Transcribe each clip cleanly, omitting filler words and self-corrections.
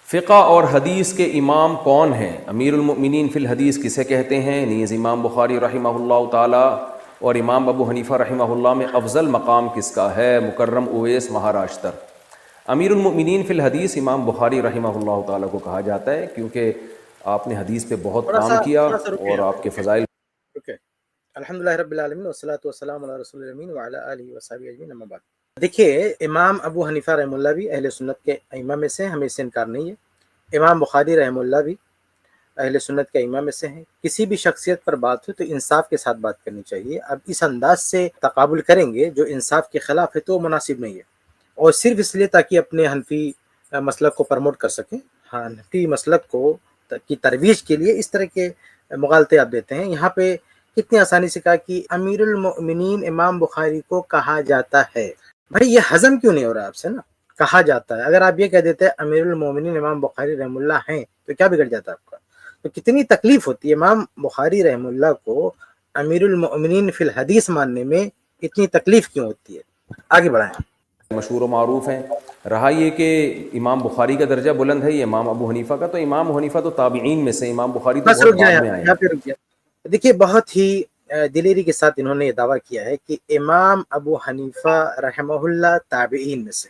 فقہ اور حدیث کے امام کون ہیں؟ امیر المؤمنین فی الحدیث کسے کہتے ہیں؟ نیز امام بخاری رحمہ اللہ تعالی اور امام ابو حنیفہ رحمہ اللہ میں افضل مقام کس کا ہے؟ مکرم اویس مہاراشٹر۔ امیر المؤمنین فی الحدیث امام بخاری رحمہ اللہ تعالی کو کہا جاتا ہے کیونکہ آپ نے حدیث پہ بہت کام کیا رکے اور آپ کے فضائل۔ الحمدللہ رب العالمین والصلاۃ والسلام علی رسول الامین وعلی آلہ وصحبہ اجمعین، اما بعد۔ دیکھیے، امام ابو حنیفہ رحمہ اللہ بھی اہل سنت کے ائمہ میں سے ہیں، ہمیں اس سے انکار نہیں ہے۔ امام بخاری رحمہ اللہ بھی اہل سنت کے ائمہ میں سے ہیں۔ کسی بھی شخصیت پر بات ہو تو انصاف کے ساتھ بات کرنی چاہیے۔ اب اس انداز سے تقابل کریں گے جو انصاف کے خلاف ہے تو مناسب نہیں ہے، اور صرف اس لیے تاکہ اپنے حنفی مسلک کو پروموٹ کر سکیں، حنفی مسلک کو کی ترویج کے لیے اس طرح کے مغالطے آپ دیتے ہیں۔ یہاں پہ کتنی آسانی سے کہا کہ امیر المؤمنین امام بخاری کو کہا جاتا ہے۔ بھائی یہ ہضم کیوں نہیں ہو رہا آپ سے نا؟ کہا جاتا ہے۔ اگر آپ یہ کہہ دیتے ہیں امیر المؤمنین امام بخاری رحم اللہ ہیں تو کیا بگڑ جاتا ہے آپ کا؟ تو کتنی تکلیف ہوتی ہے امام بخاری رحم اللہ کو امیر المؤمنین فی الحدیث ماننے میں، اتنی تکلیف کیوں ہوتی ہے؟ آگے بڑھائیں۔ مشہور و معروف ہیں۔ رہا یہ کہ امام بخاری کا درجہ بلند ہے یہ امام ابو حنیفہ کا، تو امام حنیفہ تو تابعین میں سے، امام بخاری تو بس بہت رک بعد جائیں، میں آئے یہاں ہیں۔ پہ رک جائیں۔ دیکھیے، بہت ہی دلیری کے ساتھ انہوں نے یہ دعویٰ کیا ہے کہ امام ابو حنیفہ رحمہ اللہ تابعین میں سے،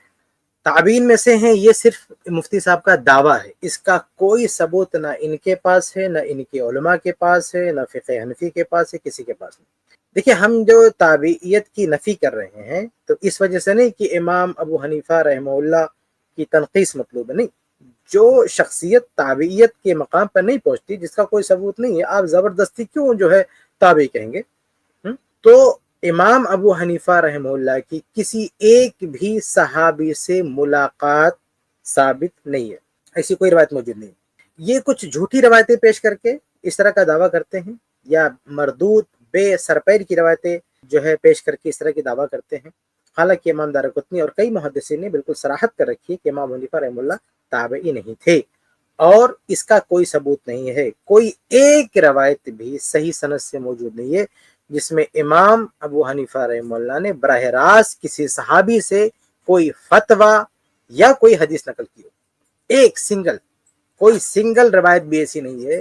تابعین میں سے ہیں۔ یہ صرف مفتی صاحب کا دعویٰ ہے، اس کا کوئی ثبوت نہ ان کے پاس ہے، نہ ان کے علماء کے پاس ہے، نہ فقہ حنفی کے پاس ہے، کسی کے پاس نہیں۔ دیکھیے، ہم جو تابعیت کی نفی کر رہے ہیں تو اس وجہ سے نہیں کہ امام ابو حنیفہ رحمہ اللہ کی تنقیص مطلوب ہے، نہیں۔ جو شخصیت تابعیت کے مقام پر نہیں پہنچتی، جس کا کوئی ثبوت نہیں ہے، آپ زبردستی کیوں جو ہے تابعی کہیں گے؟ تو امام ابو حنیفہ رحمہ اللہ کی کسی ایک بھی صحابی سے ملاقات ثابت نہیں ہے، ایسی کوئی روایت موجود نہیں ہے۔ یہ کچھ جھوٹی روایتیں پیش کر کے اس طرح کا دعویٰ کرتے ہیں، یا مردود بے سرپیر کی روایتیں جو ہے پیش کر کے اس طرح کی دعویٰ کرتے ہیں۔ حالانکہ امام دارقطنی اور کئی محدثین نے بالکل صراحت کر رکھی ہے کہ امام حنیفہ رحمہ اللہ تابعی نہیں تھے، اور اس کا کوئی ثبوت نہیں ہے۔ کوئی ایک روایت بھی صحیح سند سے موجود نہیں ہے جس میں امام ابو حنیفہ رحمہ اللہ نے براہ راست کسی صحابی سے کوئی فتویٰ یا کوئی حدیث نقل کی ہو۔ ایک کوئی سنگل روایت بھی ایسی نہیں ہے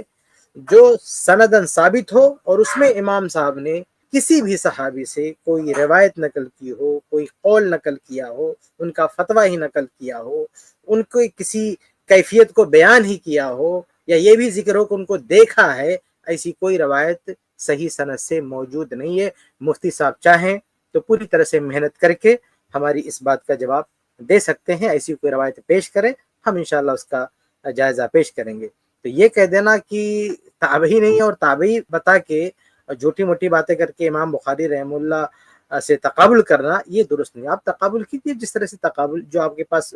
جو سندن ثابت ہو اور اس میں امام صاحب نے کسی بھی صحابی سے کوئی روایت نقل کی ہو، کوئی قول نقل کیا ہو، ان کا فتویٰ ہی نقل کیا ہو، ان کو کسی کیفیت کو بیان ہی کیا ہو، یا یہ بھی ذکر ہو کہ ان کو دیکھا ہے۔ ایسی کوئی روایت صحیح سند سے موجود نہیں ہے۔ مفتی صاحب چاہیں تو پوری طرح سے محنت کر کے ہماری اس بات کا جواب دے سکتے ہیں، ایسی کوئی روایت پیش کریں، ہم انشاءاللہ اس کا جائزہ پیش کریں گے۔ تو یہ کہہ دینا کہ تابعی نہیں ہے اور تابعی بتا کے جھوٹی موٹی باتیں کر کے امام بخاری رحمہ اللہ سے تقابل کرنا، یہ درست نہیں۔ آپ تقابل کیجیے، جس طرح سے تقابل جو آپ کے پاس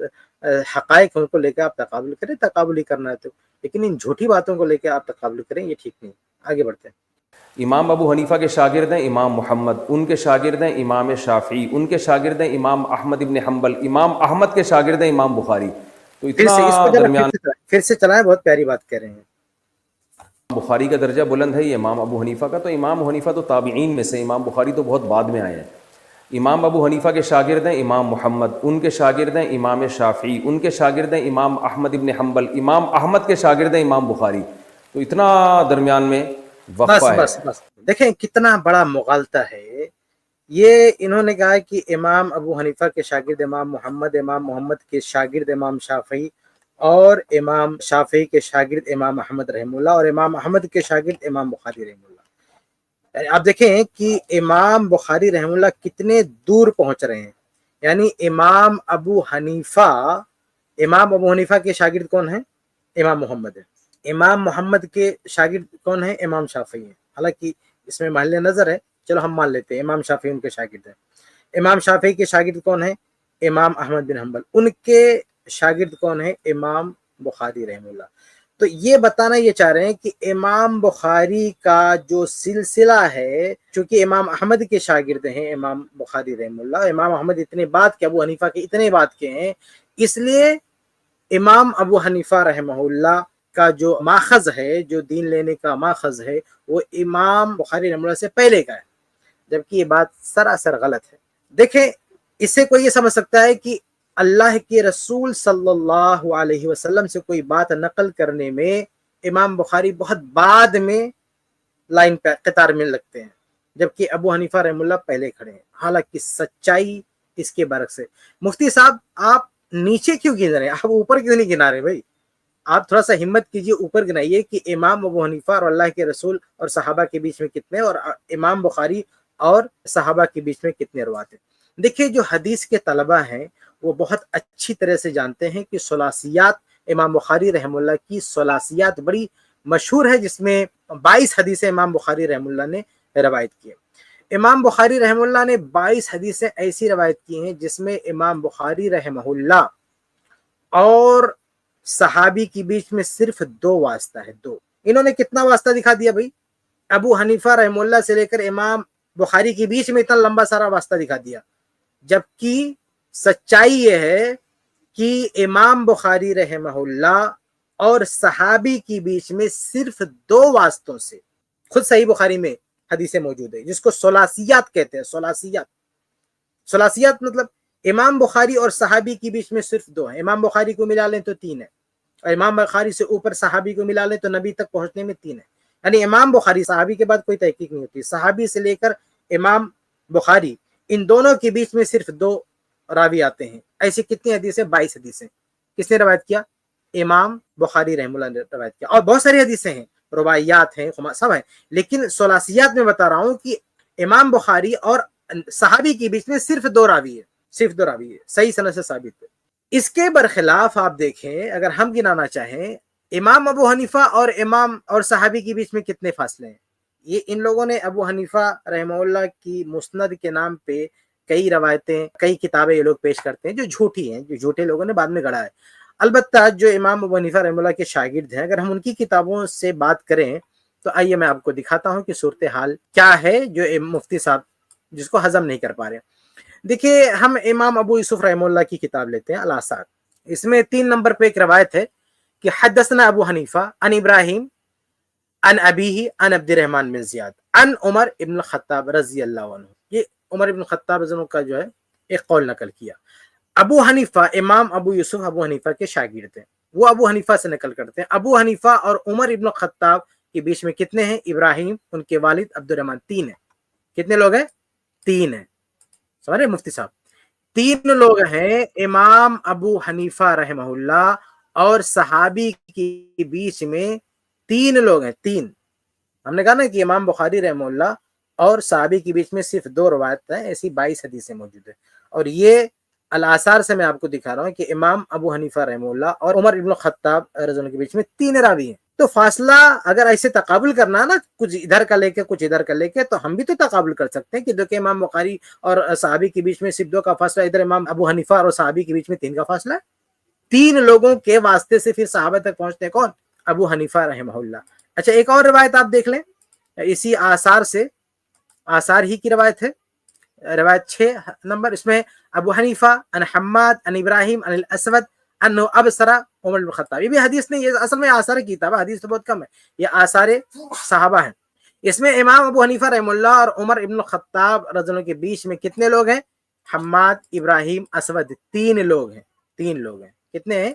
حقائق ان کو لے کے آپ تقابل کریں، تقابل ہی کرنا ہے تو، لیکن ان جھوٹی باتوں کو لے کے آپ تقابل کریں، یہ ٹھیک نہیں۔ آگے بڑھتے ہیں۔ امام ابو حنیفہ کے شاگرد ہیں امام محمد، ان کے شاگرد ہیں امام شافعی، ان کے شاگرد ہیں امام احمد ابن حنبل، امام احمد کے شاگرد ہیں امام بخاری۔ تو پھر اتنا سے اس کو درمیان پھر سے چلائیں، بہت پیاری بات کہہ رہے ہیں۔ بخاری کا درجہ بلند ہے یہ امام ابو حنیفہ کا، تو امام حنیفہ تو تابعین میں سے، امام بخاری تو بہت بعد میں آئے ہیں۔ امام ابو حنیفہ کے شاگرد ہیں امام محمد، ان کے شاگرد ہیں امام شافعی، ان کے شاگرد ہیں امام احمد ابن حنبل، امام احمد کے شاگرد ہیں امام بخاری۔ تو اتنا درمیان میں وقفہ ہے۔ بس دیکھیں کتنا بڑا مغالطہ ہے یہ۔ انہوں نے کہا کہ امام ابو حنیفہ کے شاگرد امام محمد، امام محمد کے شاگرد امام شافعی، اور امام شافعی کے شاگرد امام احمد رحمہ اللہ، اور امام احمد کے شاگرد امام بخاری رحمہ اللہ۔ آپ دیکھیں کہ امام بخاری رحمہ اللہ کتنے دور پہنچ رہے ہیں۔ یعنی امام ابو حنیفہ کے شاگرد کون ہیں؟ امام محمد ہے۔ امام محمد کے شاگرد کون ہیں؟ امام شافعی ہیں۔ حالانکہ اس میں محل نظر ہے، چلو ہم مان لیتے ہیں امام شافعی ان کے شاگرد ہیں۔ امام شافعی کے شاگرد کون ہیں؟ امام احمد بن حنبل۔ ان کے شاگرد کون ہیں؟ امام بخاری رحمہ اللہ۔ تو یہ بتانا یہ چاہ رہے ہیں کہ امام بخاری کا جو سلسلہ ہے، چونکہ امام احمد کے شاگرد ہیں امام بخاری رحمہ اللہ، امام احمد اتنے بعد کے، ابو حنیفہ کے اتنے بعد کے ہیں، اس لیے امام ابو حنیفہ رحمہ اللہ کا جو ماخذ ہے، جو دین لینے کا ماخذ ہے، وہ امام بخاری رحمہ اللہ سے پہلے کا ہے، جبکہ یہ بات سراسر غلط ہے۔ دیکھیں، اس سے کوئی یہ سمجھ سکتا ہے کہ اللہ کے رسول صلی اللہ علیہ وسلم سے کوئی بات نقل کرنے میں امام بخاری بہت بعد میں لائن پہ قطار میں لگتے ہیں، جبکہ ابو حنیفہ رحم اللہ پہلے کھڑے ہیں، حالانکہ سچائی اس کے برعکس ہے۔ مفتی صاحب آپ نیچے کیوں گن رہے ہیں؟ آپ اوپر کیوں نہیں گنا رہے بھائی؟ آپ تھوڑا سا ہمت کیجئے، اوپر گنائیے کہ امام ابو حنیفہ اور اللہ کے رسول اور صحابہ کے بیچ میں کتنے، اور امام بخاری اور صحابہ کے بیچ میں کتنے روایت ہیں۔ دیکھیے جو حدیث کے طلبہ ہیں وہ بہت اچھی طرح سے جانتے ہیں کہ ثلاثیات، امام بخاری رحم اللہ کی ثلاثیات بڑی مشہور ہے، جس میں 22 حدیثیں امام بخاری رحم اللہ نے روایت کی ہیں۔ امام بخاری رحم اللہ نے 22 حدیثیں ایسی روایت کی ہیں جس میں امام بخاری رحمہ اللہ اور صحابی کے بیچ میں صرف 2 واسطہ ہے، 2۔ انہوں نے کتنا واسطہ دکھا دیا بھائی؟ ابو حنیفہ رحم اللہ سے لے کر امام بخاری کے بیچ میں اتنا لمبا سارا واسطہ دکھا دیا، جبکہ سچائی یہ ہے کہ امام بخاری رحمہ اللہ اور صحابی کے بیچ میں صرف 2 واسطوں سے خود صحیح بخاری میں حدیثیں موجود ہے، جس کو ثلاثیات کہتے ہیں۔ ثلاثیات مطلب امام بخاری اور صحابی کے بیچ میں صرف 2 ہیں، امام بخاری کو ملا لیں تو 3 ہے، اور امام بخاری سے اوپر صحابی کو ملا لیں تو نبی تک پہنچنے میں 3 ہے۔ یعنی امام بخاری، صحابی کے بعد کوئی تحقیق نہیں ہوتی، صحابی سے لے کر امام بخاری، ان دونوں کے بیچ میں صرف 2 راوی آتے ہیں۔ ایسی کتنی حدیثیں؟ 22 حدیثیں۔ کس نے روایت کیا؟ امام بخاری رحم اللہ نے روایت کیا، اور بہت ساری حدیثیں ہیں، رباعیات ہیں، سب ہیں، لیکن ثلاثیات میں بتا رہا ہوں کہ امام بخاری اور صحابی کے بیچ میں صرف 2 راوی ہے، صرف 2 راوی ہے، صحیح سند سے ثابت ہے۔ اس کے برخلاف آپ دیکھیں، اگر ہم گنانا چاہیں، امام ابو حنیفہ اور صحابی کے بیچ میں کتنے فاصلے ہیں؟ یہ ان لوگوں نے ابو حنیفہ رحمہ اللہ کی مسند کے نام پہ کئی روایتیں، کئی کتابیں یہ لوگ پیش کرتے ہیں جو جھوٹی ہیں، جو جھوٹے لوگوں نے بعد میں گڑھا ہے۔ البتہ جو امام ابو حنیفہ رحمہ اللہ کے شاگرد ہیں، اگر ہم ان کی کتابوں سے بات کریں تو آئیے میں آپ کو دکھاتا ہوں کہ صورتحال کیا ہے، جو مفتی صاحب جس کو ہضم نہیں کر پا رہے۔ دیکھیے ہم امام ابو یوسف رحمہ اللہ کی کتاب لیتے ہیں الآثار، اس میں 3 نمبر پہ ایک روایت ہے کہ حدثنا ابو حنیفہ عن ابراہیم عن ابیہ عن عبد الرحمن بن زیاد عن عمر ابن الخطاب رضی اللہ عنہ۔ یہ عمر ابن الخطاب رضی اللہ عنہ کا جو ہے ایک قول نقل کیا۔ ابو حنیفہ، امام ابو یوسف ابو حنیفہ کے شاگرد ہیں، وہ ابو حنیفہ سے نقل کرتے ہیں۔ ابو حنیفہ اور عمر ابن الخطاب کے بیچ میں کتنے ہیں؟ ابراہیم، ان کے والد عبد الرحمن، 3 ہیں۔ کتنے لوگ ہیں؟ 3 ہیں۔ سمجھ رہے مفتی صاحب؟ 3 لوگ ہیں، امام ابو حنیفہ رحمہ اللہ اور صحابی کے بیچ میں 3 لوگ ہیں، 3۔ ہم نے کہا نا کہ امام بخاری رحمہ اللہ اور صحابی کے بیچ میں صرف 2 روایت ہیں، ایسی 22 حدیثیں موجود ہیں، اور یہ الآثار سے میں آپ کو دکھا رہا ہوں کہ امام ابو حنیفہ رحمہ اللہ اور عمر ابن الخطاب رضی اللہ عنہ کے بیچ میں 3 راوی ہیں۔ تو فاصلہ اگر ایسے تقابل کرنا نا، کچھ ادھر کا لے کے کچھ ادھر کا لے کے، تو ہم بھی تو تقابل کر سکتے ہیں کہ دیکھیں امام بخاری اور صحابی کے بیچ میں صرف 2 کا فاصلہ، ادھر امام ابو حنیفہ اور صحابی کے بیچ میں 3 کا فاصلہ ہے۔ 3 لوگوں کے واسطے سے پھر صحابہ تک پہنچتے ہیں کون؟ ابو حنیفہ رحمہ اللہ۔ اچھا ایک اور روایت آپ دیکھ لیں، اسی آثار سے، آثار ہی کی روایت ہے، روایت 6 نمبر، اس میں ابو حنیفہ عن حماد عن ابراہیم عن الاسود انه ابصر عمر بن الخطاب۔ یہ بھی حدیث نہیں، یہ اصل میں آثار کی کتاب ہے، حدیث تو بہت کم ہے، یہ آثار صحابہ ہیں۔ اس میں امام ابو حنیفہ رحم اللہ اور عمر ابن الخطاب رضی اللہ عنہ کے بیچ میں کتنے لوگ ہیں؟ حماد، ابراہیم، اسود، 3 لوگ ہیں، 3 لوگ ہیں۔ کتنے ہیں؟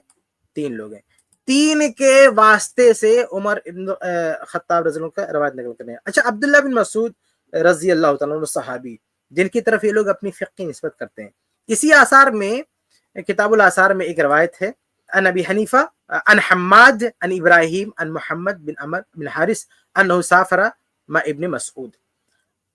3 لوگ ہیں۔ 3 کے واسطے سے عمر ابن خطاب رضی اللہ عنہ کا روایت نقل کرنے ہیں۔ اچھا عبداللہ بن مسعود رضی اللہ تعالیٰ عنہ صحابی، جن کی طرف یہ لوگ اپنی فقہ کی نسبت کرتے ہیں، اسی آثار میں، کتاب الآثار میں ایک روایت ہے، ان ابی حنیفہ ان حماد ان ابراہیم ان محمد بن عمر بن حارث انہ سافر مع ابن مسعود۔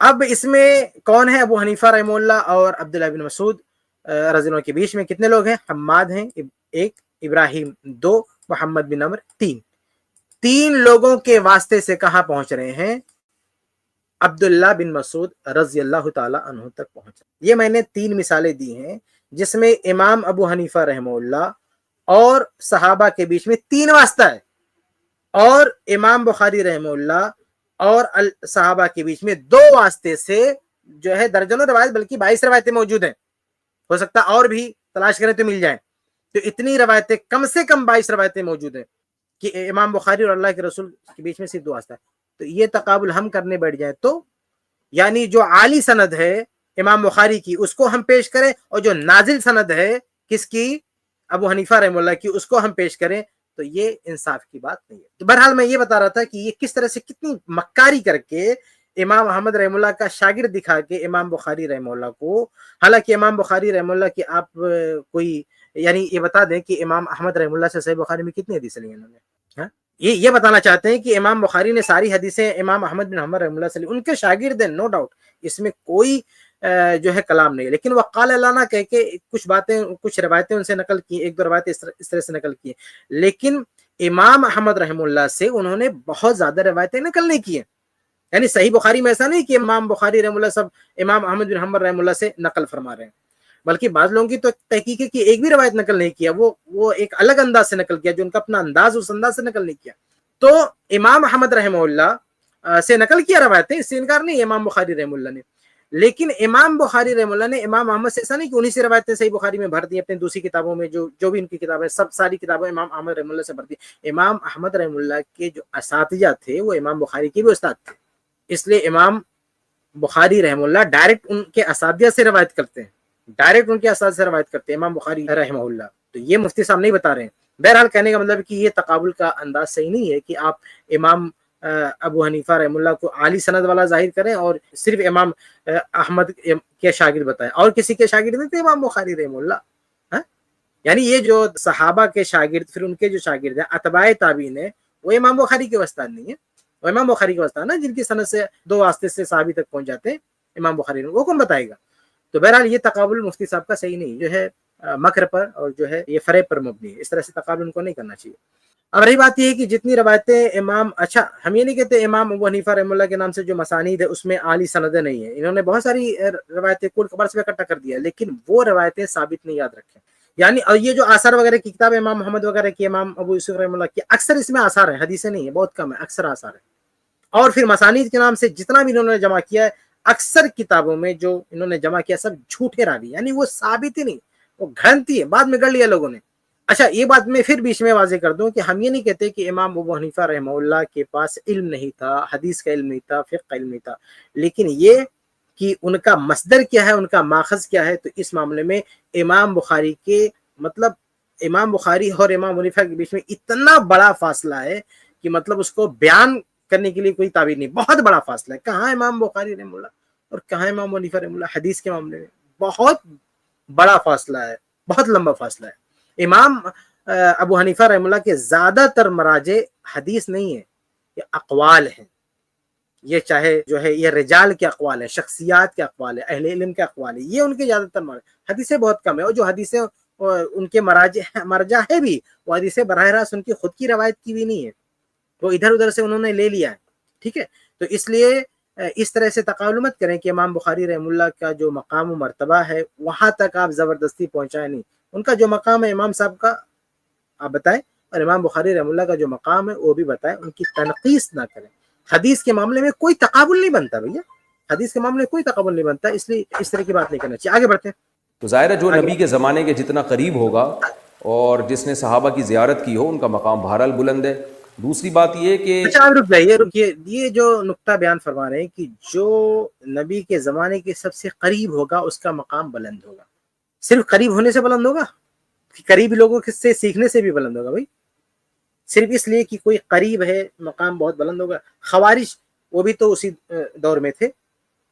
اب اس میں کون ہے؟ ابو حنیفہ رحمہ اللہ اور عبداللہ بن مسعود رضی اللہ عنہ کے بیچ میں کتنے لوگ ہیں؟ حماد ہیں 1، ابراہیم 2، محمد بن عمر 3۔ 3 لوگوں کے واسطے سے کہاں پہنچ رہے ہیں؟ عبداللہ بن مسعود رضی اللہ تعالی عنہ تک پہنچا۔ یہ میں نے 3 مثالیں دی ہیں جس میں امام ابو حنیفہ رحمہ اللہ اور صحابہ کے بیچ میں 3 واسطہ ہے، اور امام بخاری رحمہ اللہ اور صحابہ کے بیچ میں 2 واسطے سے جو ہے درجنوں روایت، بلکہ 22 روایتیں موجود ہیں، ہو سکتا اور بھی تلاش کریں تو مل جائیں۔ تو اتنی روایتیں، کم سے کم 22 روایتیں موجود ہیں کہ امام بخاری اور اللہ کے رسول کے بیچ میں صرف 2 واسطہ ہے۔ تو یہ تقابل ہم کرنے بیٹھ جائیں تو یعنی جو عالی سند ہے امام بخاری کی اس کو ہم پیش کریں، اور جو نازل سند ہے کس کی؟ ابو حنیفہ رحمہ اللہ کی، اس کو ہم پیش کریں تو یہ انصاف کی بات نہیں ہے۔ تو بہرحال میں یہ بتا رہا تھا کہ یہ کس طرح سے کتنی مکاری کر کے امام احمد رحمہ اللہ کا شاگرد دکھا کے امام بخاری رحمہ اللہ کو، حالانکہ امام بخاری رحمہ اللہ کی آپ کوئی یعنی یہ بتا دیں کہ امام احمد رحمہ اللہ سے صحیح بخاری میں کتنی حدیثیں لی انہوں نے؟ یہ بتانا چاہتے ہیں کہ امام بخاری نے ساری حدیثیں امام احمد بن حنبل رحمہ اللہ سے لی، ان کے شاگرد ہیں، نو ڈاؤٹ، اس میں کوئی جو ہے کلام نہیں ہے، لیکن وہ قال لانا کہہ کے کچھ باتیں، کچھ روایتیں ان سے نقل کی، ایک دو روایتیں اس طرح سے نقل کی، لیکن امام احمد رحمہ اللہ سے انہوں نے بہت زیادہ روایتیں نقل نہیں کی ہیں۔ یعنی صحیح بخاری میں ایسا نہیں کہ امام بخاری رحمہ اللہ سب امام احمد بن حنبل رحمہ اللہ سے نقل فرما رہے ہیں، بلکہ بعض لوگوں کی تو تحقیق ہے کہ ایک بھی روایت نقل نہیں کیا، وہ ایک الگ انداز سے نقل کیا، جو ان کا اپنا انداز، اس انداز سے نقل نہیں کیا۔ تو امام احمد رحمہ اللہ سے نقل کیا روایتیں، اس سے انکار نہیں ہے امام بخاری رحمہ اللہ نے، لیکن امام بخاری رحمہ اللہ نے امام احمد سے ایسا نہیں کہ انہی سے روایتیں صحیح بخاری میں بھر دی اپنی دوسری کتابوں میں، جو بھی ان کی کتابیں سب ساری کتابیں امام احمد رحمہ اللہ سے بھر دی۔ امام احمد رحمہ اللہ کے جو اساتذہ تھے وہ امام بخاری کے بھی استاد تھے، اس لیے امام بخاری رحمہ اللہ ڈائریکٹ ان کے اساتذہ سے روایت کرتے ہیں، ڈائریکٹ ان کے اساتذہ سے روایت کرتے ہیں امام بخاری رحمہ اللہ۔ تو یہ مفتی صاحب نہیں بتا رہے ہیں۔ بہرحال کہنے کا مطلب کہ یہ تقابل کا انداز صحیح نہیں ہے کہ آپ امام ابو حنیفہ رحمہ اللہ کو عالی سند والا ظاہر کریں اور صرف امام احمد کے شاگرد بتائیں، اور کسی کے شاگرد نہیں تھے امام بخاری رحمہ اللہ۔ یعنی یہ جو صحابہ کے شاگرد، پھر ان کے جو شاگرد ہیں اتباع تابعین ہیں، وہ امام بخاری کے استاد نہیں ہے، وہ امام بخاری کے استاد نا، جن کی سند سے دو واسطے سے صحابی تک پہنچ جاتے ہیں امام بخاری، وہ کون بتائے گا؟ تو بہرحال یہ تقابل مفتی صاحب کا صحیح نہیں، جو ہے مکر پر اور جو ہے یہ فریب پر مبنی ہے، اس طرح سے تقابل ان کو نہیں کرنا چاہیے۔ اب رہی بات یہ ہے کہ جتنی روایتیں امام، اچھا ہم یہ نہیں کہتے امام ابو حنیفہ رحمہ اللہ کے نام سے جو مسانید ہے اس میں عالی سندیں نہیں ہیں، انہوں نے بہت ساری روایتیں کل خبر سے اکٹھا کر دیا، لیکن وہ روایتیں ثابت نہیں، یاد رکھیں۔ یعنی اور یہ جو آثار وغیرہ کی کتاب امام محمد وغیرہ کی، امام ابو یوسف رحمہ اللہ کی، اکثر اس میں آثار ہیں، حدیثیں نہیں ہیں، بہت کم ہے، اکثر آثار ہیں۔ اور پھر مسانید کے نام سے جتنا بھی انہوں نے جمع کیا ہے، اکثر کتابوں میں جو انہوں نے جمع کیا سب جھوٹے راوی، یعنی وہ ثابت ہی نہیں، وہ گھنتی ہے، بعد میں گڑھ لیا لوگوں نے۔ اچھا یہ بات میں پھر بیچ میں واضح کر دوں کہ ہم یہ نہیں کہتے کہ امام ابو حنیفہ رحمہ اللہ کے پاس علم نہیں تھا، حدیث کا علم نہیں تھا، فقہ کا علم نہیں تھا، لیکن یہ کہ ان کا مصدر کیا ہے، ان کا ماخذ کیا ہے، تو اس معاملے میں امام بخاری کے مطلب امام بخاری اور امام حنیفہ کے بیچ میں اتنا بڑا فاصلہ ہے کہ مطلب اس کو بیان کرنے کے لیے کوئی تعبیر نہیں، بہت بڑا فاصلہ ہے۔ کہاں امام بخاری رحمہ اللہ اور کہاں امام حنیفہ رحمہ اللہ، حدیث کے معاملے میں بہت بڑا فاصلہ ہے، بہت لمبا فاصلہ ہے۔ امام ابو حنیفہ رحمہ اللہ کے زیادہ تر مراجع حدیث نہیں ہیں، یہ اقوال ہیں، یہ چاہے جو ہے یہ رجال کے اقوال ہیں، شخصیات کے اقوال ہیں، اہل علم کے اقوال ہیں، یہ ان کے زیادہ تر مراجع، حدیثیں بہت کم ہیں، اور جو حدیثیں ان کے مرجع ہے بھی، وہ حدیثیں براہ راست ان کی خود کی روایت کی بھی نہیں ہے، وہ ادھر ادھر سے انہوں نے لے لیا ہے، ٹھیک ہے۔ تو اس لیے اس طرح سے تقابل مت کریں کہ امام بخاری رحمہ اللہ کا جو مقام و مرتبہ ہے وہاں تک آپ زبردستی پہنچائیں نہیں، ان کا جو مقام ہے امام صاحب کا آپ بتائیں، اور امام بخاری رحمہ اللہ کا جو مقام ہے وہ بھی بتائیں، ان کی تنقیص نہ کریں۔ حدیث کے معاملے میں کوئی تقابل نہیں بنتا بھیا، حدیث کے معاملے میں کوئی تقابل نہیں بنتا، اس لیے اس طرح کی بات نہیں کرنا چاہیے۔ آگے بڑھتے ہیں۔ تو ظاہر ہے جو نبی کے زمانے کے جتنا قریب ہوگا اور جس نے صحابہ کی زیارت کی ہو ان کا مقام بہرحال بلند ہے۔ دوسری بات یہ کہ اچھا آپ رک جائیے، رکیے، یہ جو نقطہ بیان فرما رہے ہیں کہ جو نبی کے زمانے کے سب سے قریب ہوگا اس کا مقام بلند ہوگا، صرف قریب ہونے سے بلند ہوگا؟ قریب لوگوں سے سیکھنے سے بھی بلند ہوگا بھائی؟ صرف اس لیے کہ کوئی قریب ہے مقام بہت بلند ہوگا؟ خوارج وہ بھی تو اسی دور میں تھے،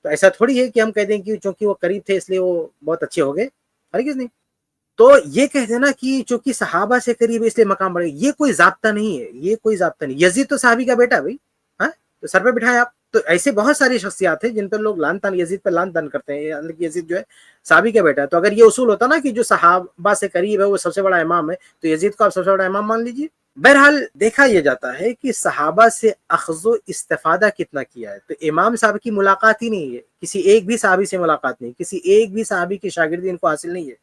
تو ایسا تھوڑی ہے کہ ہم کہہ دیں کہ چونکہ وہ قریب تھے اس لیے وہ بہت اچھے ہو گئے، ہرگز نہیں۔ تو یہ کہہ دینا کہ چونکہ صحابہ سے قریب اس لیے مقام بڑھے، یہ کوئی ضابطہ نہیں ہے، یہ کوئی ضابطہ نہیں۔ یزید تو صحابی کا بیٹا ہے بھائی، ہاں تو سر پہ بٹھائیں آپ۔ تو ایسے بہت ساری شخصیات ہیں جن پر لوگ لعن طعن، یزید پہ لعن طعن کرتے ہیں، یزید جو ہے صحابی کا بیٹا ہے۔ تو اگر یہ اصول ہوتا نا کہ جو صحابہ سے قریب ہے وہ سب سے بڑا امام ہے، تو یزید کو آپ سب سے بڑا امام مان لیجیے۔ بہرحال دیکھا یہ جاتا ہے کہ صحابہ سے اخذ و استفادہ کتنا کیا ہے، تو امام صاحب کی ملاقات ہی نہیں ہے، کسی ایک بھی صحابی سے ملاقات نہیں، کسی ایک بھی صحابی کی شاگردی ان کو حاصل نہیں ہے۔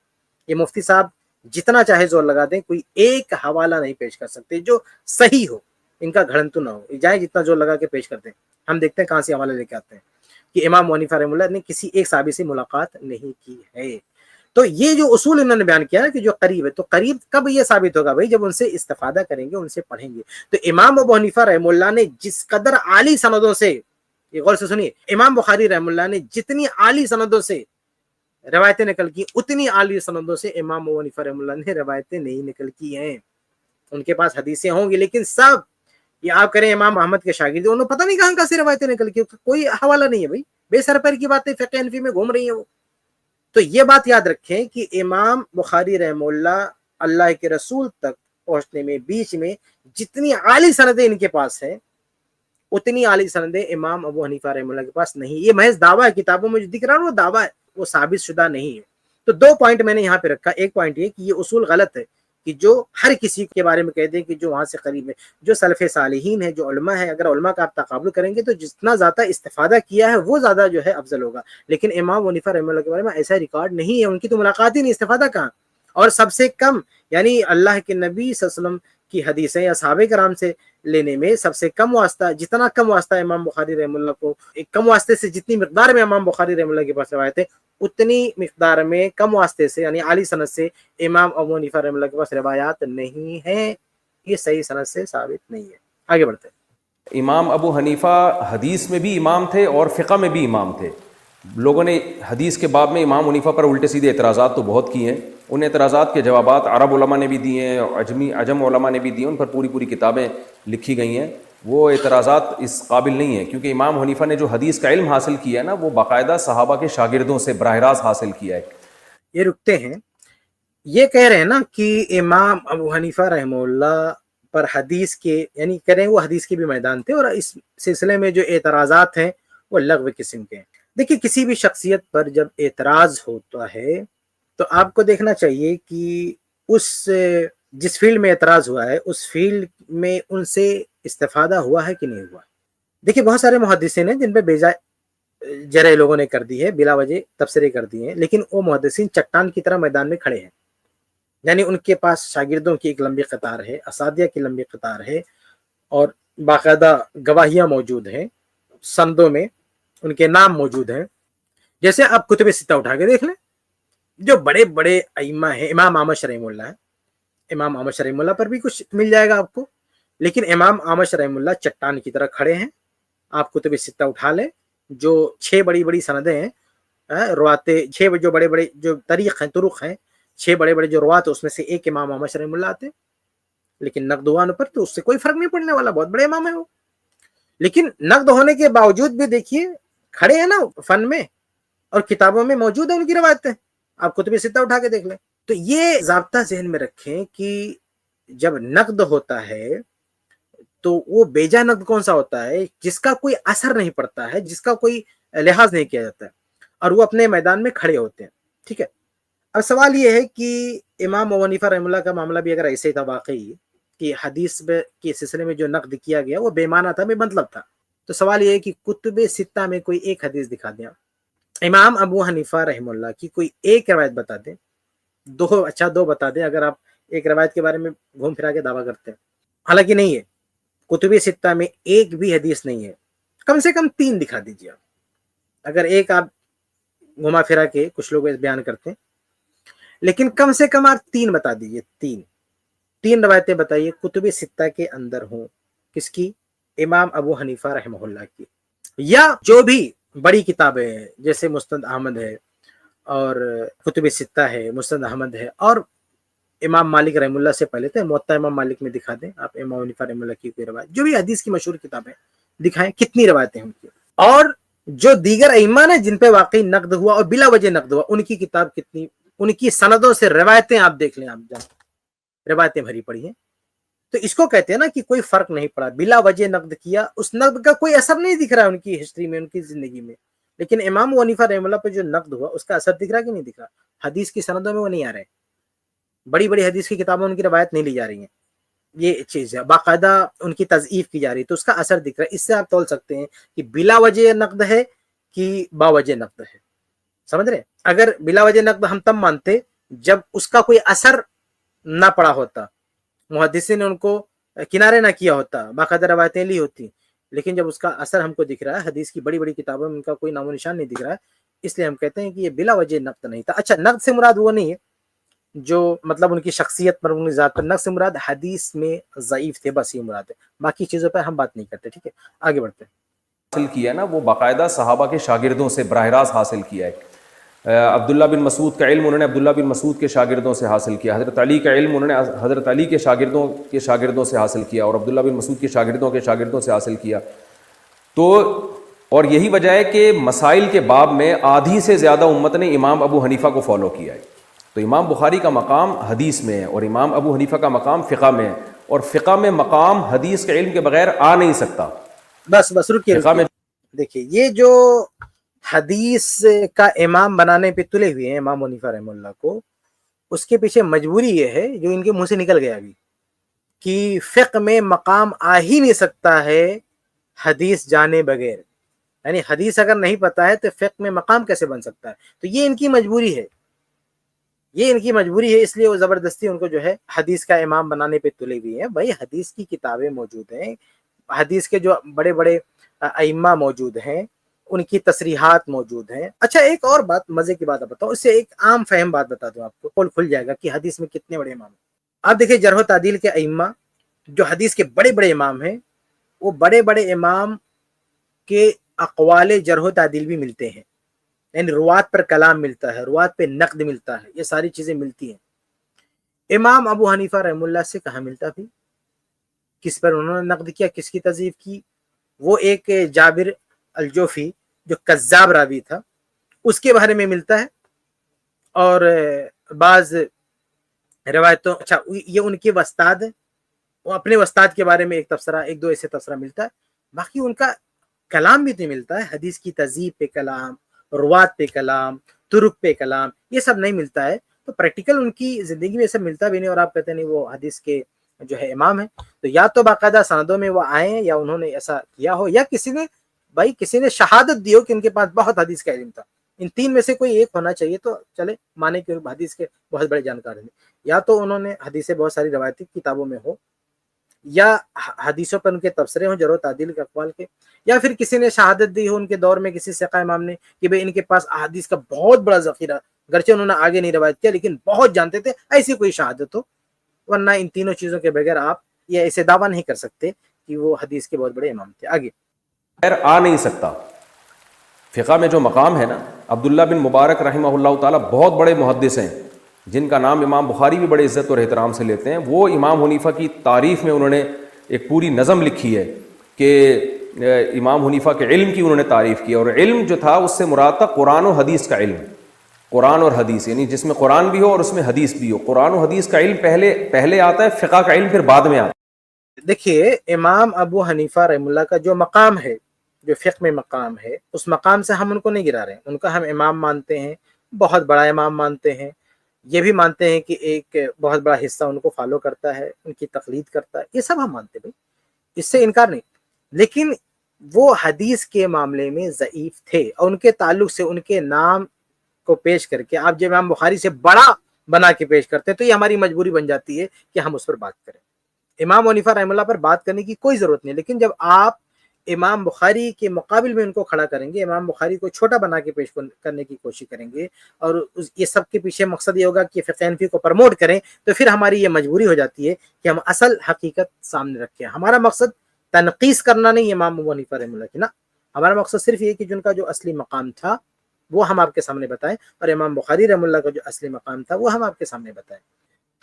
یہ مفتی صاحب جتنا چاہے زور لگا دیں، کوئی ایک حوالہ نہیں پیش کر سکتے جو صحیح ہو، ان کا گھڑنتو نہ ہو، جائیں جتنا زور لگا کے پیش کرتے ہیں، ہم دیکھتے ہیں کہاں سے حوالہ لے کے آتے ہیں کہ امام حنیفہ رحمہ اللہ نے کسی ایک صحابی سے ملاقات نہیں کی ہے۔ تو یہ جو اصول انہوں نے بیان کیا ہے کہ جو قریب ہے، تو قریب کب یہ ثابت ہوگا بھائی؟ جب ان سے استفادہ کریں گے، ان سے پڑھیں گے۔ تو امام ابو حنیفہ رحمہ اللہ نے جس قدر عالی سندوں سے، یہ غور سے سنیے، امام بخاری رحمہ اللہ نے جتنی عالی سندوں سے روایتیں نقل کی, اتنی عالی سندوں سے امام ابو حنیفہ رحمہ اللہ نے روایتیں نہیں نقل کی ہیں. ان کے پاس حدیثیں ہوں گی لیکن سب, یہ آپ کریں امام احمد کے شاگرد, انہوں پتہ نہیں کہاں سے روایتیں نقل کی, کوئی حوالہ نہیں ہے بھائی, بے سر پیر کی باتیں فقہ حنفی میں گھوم رہی ہیں وہ. تو یہ بات یاد رکھیں کہ امام بخاری رحمہ اللہ اللہ کے رسول تک پہنچنے میں بیچ میں جتنی عالی سندیں ان کے پاس ہیں اتنی عالی سندیں امام ابو حنیفہ رحمہ اللہ کے پاس نہیں. یہ محض دعویٰ ہے, کتابوں میں جو دکھ رہا ہے وہ دعویٰ ہے, وہ ثابت شدہ نہیں ہے. تو دو پوائنٹ میں نے یہاں پہ رکھا. ایک پوائنٹ یہ کہ یہ اصول غلط ہے کہ جو ہر کسی کے بارے میں کہہ دیں کہ جو وہاں سے قریب ہے, جو سلف صالحین ہے, جو علماء ہے, اگر علماء کا آپ تقابل کریں گے تو جتنا زیادہ استفادہ کیا ہے وہ زیادہ جو ہے افضل ہوگا. لیکن امام ابو حنیفہ رحمہ اللہ کے بارے میں ایسا ریکارڈ نہیں ہے, ان کی تو ملاقات ہی نہیں, استفادہ کہاں. اور سب سے کم یعنی اللہ کے نبی صلی اللہ علیہ وسلم کی حدیثیں یا صحابہ کرام سے لینے میں سب سے کم واسطہ, جتنا کم واسطہ امام بخاری رحمہ اللہ کو, ایک کم واسطے سے جتنی مقدار میں امام بخاری رحمہ اللہ کے پاس روایت ہے اتنی مقدار میں کم واسطے سے یعنی عالی سند سے امام ابو حنیفہ رحمہ اللہ کے پاس روایات نہیں ہیں. یہ صحیح سند سے ثابت نہیں ہے. آگے بڑھتے ہیں. امام ابو حنیفہ حدیث میں بھی امام تھے اور فقہ میں بھی امام تھے. لوگوں نے حدیث کے باب میں امام حنیفہ پر الٹے سیدھے اعتراضات تو بہت کیے ہیں. ان اعتراضات کے جوابات عرب علماء نے بھی دیے ہیں, عجم علماء نے بھی دیے, ان پر پوری کتابیں لکھی گئی ہیں. وہ اعتراضات اس قابل نہیں ہیں کیونکہ امام حنیفہ نے جو حدیث کا علم حاصل کیا ہے نا وہ باقاعدہ صحابہ کے شاگردوں سے براہ راست حاصل کیا ہے. یہ رکتے ہیں, یہ کہہ رہے ہیں نا کہ امام ابو حنیفہ رحمہ اللہ پر حدیث کے یعنی کریں وہ حدیث کے بھی میدان تھے, اور اس سلسلے میں جو اعتراضات ہیں وہ لغو قسم کے ہیں. دیکھیے کسی بھی شخصیت پر جب اعتراض ہوتا ہے تو آپ کو دیکھنا چاہیے کہ اس جس فیلڈ میں اعتراض ہوا ہے اس فیلڈ میں ان سے استفادہ ہوا ہے کہ نہیں ہوا. دیکھیے بہت سارے محدثین ہیں جن پہ بیجائے جرح لوگوں نے کر دی ہے, بلا وجہ تبصرے کر دیے ہیں, لیکن وہ محدثین چٹان کی طرح میدان میں کھڑے ہیں. یعنی ان کے پاس شاگردوں کی ایک لمبی قطار ہے, اساتذہ کی لمبی قطار ہے, اور باقاعدہ گواہیاں موجود ہیں, سندوں میں ان کے نام موجود ہیں. جیسے آپ کتب ستہ اٹھا کے دیکھ لیں, جو بڑے بڑے ائمہ ہیں, امام احمد رحمہ اللہ ہے, امام احمد رحمہ اللہ پر بھی کچھ مل جائے گا آپ کو, لیکن امام احمد رحمہ اللہ چٹان کی طرح کھڑے ہیں. آپ کتب ستہ اٹھا لیں, جو 6 بڑی سندیں ہیں, رواتے 6 جو بڑے بڑے جو طریق ہیں, طرق ہیں, 6 بڑے بڑے جو روات, اس میں سے ایک امام احمد رحمہ اللہ آتے ہیں. لیکن نقد ہونے پر تو اس سے کوئی فرق نہیں پڑنے والا, بہت بڑے امام ہیں وہ. لیکن نقد ہونے کے باوجود بھی دیکھیے کھڑے ہیں نا فن میں, اور کتابوں میں موجود ہیں ان کی روایتیں, آپ کتب ستہ اٹھا کے دیکھ لیں. تو یہ ضابطہ ذہن میں رکھیں کہ جب نقد ہوتا ہے تو وہ بیجا نقد کون سا ہوتا ہے, جس کا کوئی اثر نہیں پڑتا ہے, جس کا کوئی لحاظ نہیں کیا جاتا ہے, اور وہ اپنے میدان میں کھڑے ہوتے ہیں. ٹھیک ہے, اب سوال یہ ہے کہ امام ابو حنیفہ رحمہ اللہ کا معاملہ بھی اگر ایسے ہی تھا واقعی کہ حدیث کے سلسلے میں جو نقد کیا گیا وہ بے معنی تھا, بے مطلب تھا, تو سوال یہ ہے کہ کتب ستہ میں کوئی ایک حدیث دکھا دیں, امام ابو حنیفہ رحمہ اللہ کی کوئی ایک روایت بتا دیں, دو بتا دیں, اگر آپ ایک روایت کے بارے میں گھوم پھرا کے دعویٰ کرتے ہیں. حالانکہ نہیں ہے, کتب ستہ میں ایک بھی حدیث نہیں ہے, کم سے کم 3 دکھا دیجیے آپ. اگر ایک آپ گھما پھرا کے کچھ لوگ بیان کرتے ہیں, لیکن کم سے کم آپ 3 بتا دیجیے, 3 روایتیں بتائیے کتب ستہ کے اندر ہوں. کس کی؟ امام ابو حنیفہ رحمہ اللہ کی, یا جو بھی بڑی کتابیں ہیں جیسے مسند احمد ہے, اور کتب ستہ ہے, مسند احمد ہے, اور امام مالک رحمہ اللہ سے پہلے تھے موطا امام مالک میں دکھا دیں آپ امام حنیفہ رحمہ اللہ کی کوئی روایت, جو بھی حدیث کی مشہور کتابیں دکھائیں, کتنی روایتیں ہیں ان کی. اور جو دیگر ائمہ ہیں جن پہ واقعی نقد ہوا اور بلا وجہ نقد ہوا, ان کی کتاب کتنی, ان کی سندوں سے روایتیں آپ دیکھ لیں, آپ روایتیں بھری پڑی ہیں. تو اس کو کہتے ہیں نا کہ کوئی فرق نہیں پڑا, بلا وجہ نقد کیا, اس نقد کا کوئی اثر نہیں دکھ رہا ہے ان کی ہسٹری میں, ان کی زندگی میں. لیکن امام ابو حنیفہ رحمہ اللہ پہ جو نقد ہوا اس کا اثر دکھ رہا کہ نہیں دکھ رہا, حدیث کی سندوں میں وہ نہیں آ رہے, بڑی بڑی حدیث کی کتابوں ان کی روایت نہیں لی جا رہی ہیں, یہ چیز ہے, باقاعدہ ان کی تضعیف کی جا رہی ہے, تو اس کا اثر دکھ رہا ہے. اس سے آپ تول سکتے ہیں کہ بلا وجہ نقد ہے کہ باوجہ نقد ہے. سمجھ رہے ہیں؟ اگر بلا وجہ نقد ہم تب مانتے جب اس کا کوئی اثر نہ پڑا ہوتا, محدثین نے ان کو کنارے نہ کیا ہوتا, باقاعدہ روایتیں لی ہوتی. لیکن جب اس کا اثر ہم کو دکھ رہا ہے, حدیث کی بڑی بڑی کتابوں میں ان کا کوئی نام و نشان نہیں دکھ رہا ہے, اس لیے ہم کہتے ہیں کہ یہ بلا وجہ نقد نہیں تھا. اچھا, نقد سے مراد وہ نہیں ہے جو مطلب ان کی شخصیت پر, ان کی ذات پر, نقد سے مراد حدیث میں ضعیف تھے, بس یہ مراد ہے, باقی چیزوں پر ہم بات نہیں کرتے. ٹھیک ہے, آگے بڑھتے ہیں. حاصل کیا نا وہ باقاعدہ صحابہ کے شاگردوں سے براہ راست حاصل کیا ہے. عبداللہ بن مسعود کا علم انہوں نے عبداللہ بن مسعود کے شاگردوں سے حاصل کیا، حضرت علی کا علم انہوں نے حضرت علی کے شاگردوں سے حاصل کیا، اور عبداللہ بن مسعود کے شاگردوں سے حاصل کیا. تو اور یہی وجہ ہے کہ مسائل کے باب میں آدھی سے زیادہ امت نے امام ابو حنیفہ کو فالو کیا ہے. تو امام بخاری کا مقام حدیث میں ہے اور امام ابو حنیفہ کا مقام فقہ میں ہے، اور فقہ میں مقام حدیث کے علم کے بغیر آ نہیں سکتا. بس رکیے فقہ میں دیکھیے، یہ جو حدیث کا امام بنانے پہ تلے ہوئے ہیں امام حنیفہ رحمہ اللہ کو، اس کے پیچھے مجبوری یہ ہے جو ان کے منہ سے نکل گیا ابھی، کہ فقہ میں مقام آ ہی نہیں سکتا ہے حدیث جانے بغیر. یعنی حدیث اگر نہیں پتا ہے تو فقہ میں مقام کیسے بن سکتا ہے؟ تو یہ ان کی مجبوری ہے، اس لیے وہ زبردستی ان کو جو ہے حدیث کا امام بنانے پہ تلے ہوئے ہیں. بھائی حدیث کی کتابیں موجود ہیں، حدیث کے جو بڑے بڑے ائمہ موجود ہیں، ان کی تصریحات موجود ہیں. اچھا ایک اور بات، مزے کی بات بتاؤں، اس سے ایک عام فہم بات بتا دوں آپ کو، پول کھل جائے گا کہ حدیث میں کتنے بڑے امام ہیں. آپ دیکھیں جرح و تعدیل کے ائمہ جو حدیث کے بڑے بڑے امام ہیں، وہ بڑے بڑے امام کے اقوال جرح و تعدیل بھی ملتے ہیں، یعنی روات پر کلام ملتا ہے، روات پہ نقد ملتا ہے، یہ ساری چیزیں ملتی ہیں. امام ابو حنیفہ رحم اللہ سے کہاں ملتا بھی؟ کس پر انہوں نے نقد کیا، کس کی تضعیف کی؟ وہ ایک جابر الجوفی جو کذاب راوی تھا، اس کے بارے میں ملتا ہے. اور بعض روایتوں، اچھا یہ ان کے استاد ہیں، وہ اپنے استاد کے بارے میں ایک دو ایسے تبصرہ ملتا ہے. باقی ان کا کلام بھی تو ملتا ہے، حدیث کی تہذیب پہ کلام، روات پہ کلام، طرق پہ کلام، یہ سب نہیں ملتا ہے. تو پریکٹیکل ان کی زندگی میں یہ سب ملتا بھی نہیں، اور آپ کہتے نہیں وہ حدیث کے جو ہے امام ہیں. تو یا تو باقاعدہ سندوں میں وہ آئے ہیں، یا انہوں نے ایسا کیا ہو، یا کسی نے شہادت دی ہو کہ ان کے پاس بہت حدیث کا علم تھا. ان تین میں سے کوئی ایک ہونا چاہیے تو چلے مانے کہ حدیث کے بہت بڑے جانکار ہیں. یا تو انہوں نے حدیثیں بہت ساری روایتی کتابوں میں ہو، یا حدیثوں پر ان کے تبصرے ہوں جرح و تعدیل کے اقوال کے، یا پھر کسی نے شہادت دی ہو ان کے دور میں کسی ثقہ امام نے کہ بھئی ان کے پاس احادیث کا بہت بڑا ذخیرہ، گرچہ انہوں نے آگے نہیں روایت کیا لیکن بہت جانتے تھے، ایسی کوئی شہادت ہو. ورنہ ان تینوں چیزوں کے بغیر آپ یہ ایسے دعویٰ نہیں کر سکتے کہ وہ حدیث کے بہت بڑے امام تھے. آگے آ نہیں سکتا. فقہ میں جو مقام ہے نا، عبداللہ بن مبارک رحمہ اللہ تعالیٰ بہت بڑے محدث ہیں، جن کا نام امام بخاری بھی بڑے عزت اور احترام سے لیتے ہیں. وہ امام حنیفہ کی تعریف میں انہوں نے ایک پوری نظم لکھی ہے کہ امام حنیفہ کے علم کی انہوں نے تعریف کی، اور علم جو تھا اس سے مراد تھا قرآن و حدیث کا علم. قرآن اور حدیث یعنی جس میں قرآن بھی ہو اور اس میں حدیث بھی ہو. قرآن و حدیث کا علم پہلے آتا ہے، فقہ کا علم پھر بعد میں آتا ہے. دیکھیے امام ابو حنیفہ رحم اللہ کا جو مقام ہے، جو فقہ میں مقام ہے، اس مقام سے ہم ان کو نہیں گرا رہے ہیں. ان کا ہم امام مانتے ہیں، بہت بڑا امام مانتے ہیں. یہ بھی مانتے ہیں کہ ایک بہت بڑا حصہ ان کو فالو کرتا ہے، ان کی تقلید کرتا ہے، یہ سب ہم مانتے ہیں، اس سے انکار نہیں. لیکن وہ حدیث کے معاملے میں ضعیف تھے، اور ان کے تعلق سے ان کے نام کو پیش کر کے آپ جب امام بخاری سے بڑا بنا کے پیش کرتے ہیں تو یہ ہماری مجبوری بن جاتی ہے کہ ہم اس پر بات کریں. امام حنیفہ رحمہ اللہ پر بات کرنے کی کوئی ضرورت نہیں، لیکن جب آپ امام بخاری کے مقابل میں ان کو کھڑا کریں گے، امام بخاری کو چھوٹا بنا کے پیش کرنے کی کوشش کریں گے، اور یہ سب کے پیچھے مقصد یہ ہوگا کہ فقہ حنفی کو پروموٹ کریں، تو پھر ہماری یہ مجبوری ہو جاتی ہے کہ ہم اصل حقیقت سامنے رکھیں. ہمارا مقصد تنقیص کرنا نہیں امام ابو حنیفہ رحمہ اللہ کی، نا، ہمارا مقصد صرف یہ کہ جن کا جو اصلی مقام تھا وہ ہم آپ کے سامنے بتائیں، اور امام بخاری رحمہ اللہ کا جو اصلی مقام تھا وہ ہم آپ کے سامنے بتائیں.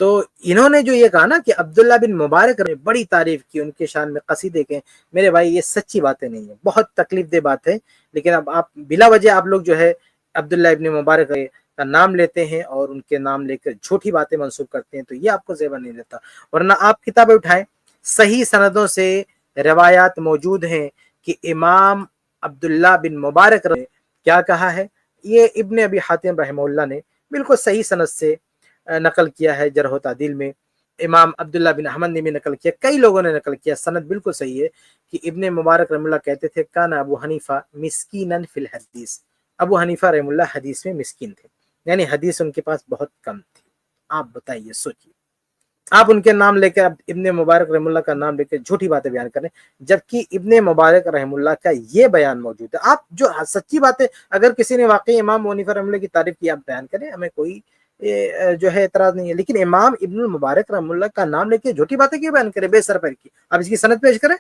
تو انہوں نے جو یہ کہا نا کہ عبداللہ بن مبارک نے بڑی تعریف کی، ان کے شان میں قصیدے کے، میرے بھائی یہ سچی باتیں نہیں ہیں، بہت تکلیف دہ بات ہے. لیکن اب آپ بلا وجہ آپ لوگ جو ہے عبداللہ ابن مبارک کا نام لیتے ہیں اور ان کے نام لے کر جھوٹی باتیں منسوب کرتے ہیں، تو یہ آپ کو زیور نہیں دیتا. ورنہ آپ کتابیں اٹھائیں، صحیح سندوں سے روایات موجود ہیں کہ امام عبداللہ بن مبارک نے کیا کہا ہے. یہ ابن ابی حاتم رحمہ اللہ نے بالکل صحیح سند سے نقل کیا ہے جرح و تعدیل میں. امام عبداللہ بن احمد نے بھی نقل کیا، کئی لوگوں نے نقل کیا، سند بالکل صحیح ہے کہ ابن مبارک رحمہ اللہ کہتے تھے کان ابو حنیفہ مسکینن فی الحدیث، ابو حنیفہ رحمہ اللہ حدیث میں مسکین تھے، یعنی حدیث ان کے پاس بہت کم تھی. آپ بتائیے، سوچیے، آپ ان کے نام لے کے ابن مبارک رحمہ اللہ کا نام لے کے جھوٹی باتیں بیان کریں، جبکہ ابن مبارک رحمہ اللہ کا یہ بیان موجود ہے. آپ جو سچی باتیں، اگر کسی نے واقعی امام حنیفہ رحمہ اللہ کی تعریف کی آپ بیان کریں، ہمیں کوئی جو ہے اعتراض نہیں ہے. لیکن امام ابن المبارک رحمہ اللہ کا نام لے کے جھوٹی باتیں کیوں بیان کریں بے سر پر کی؟ آپ اس کی سند پیش کریں.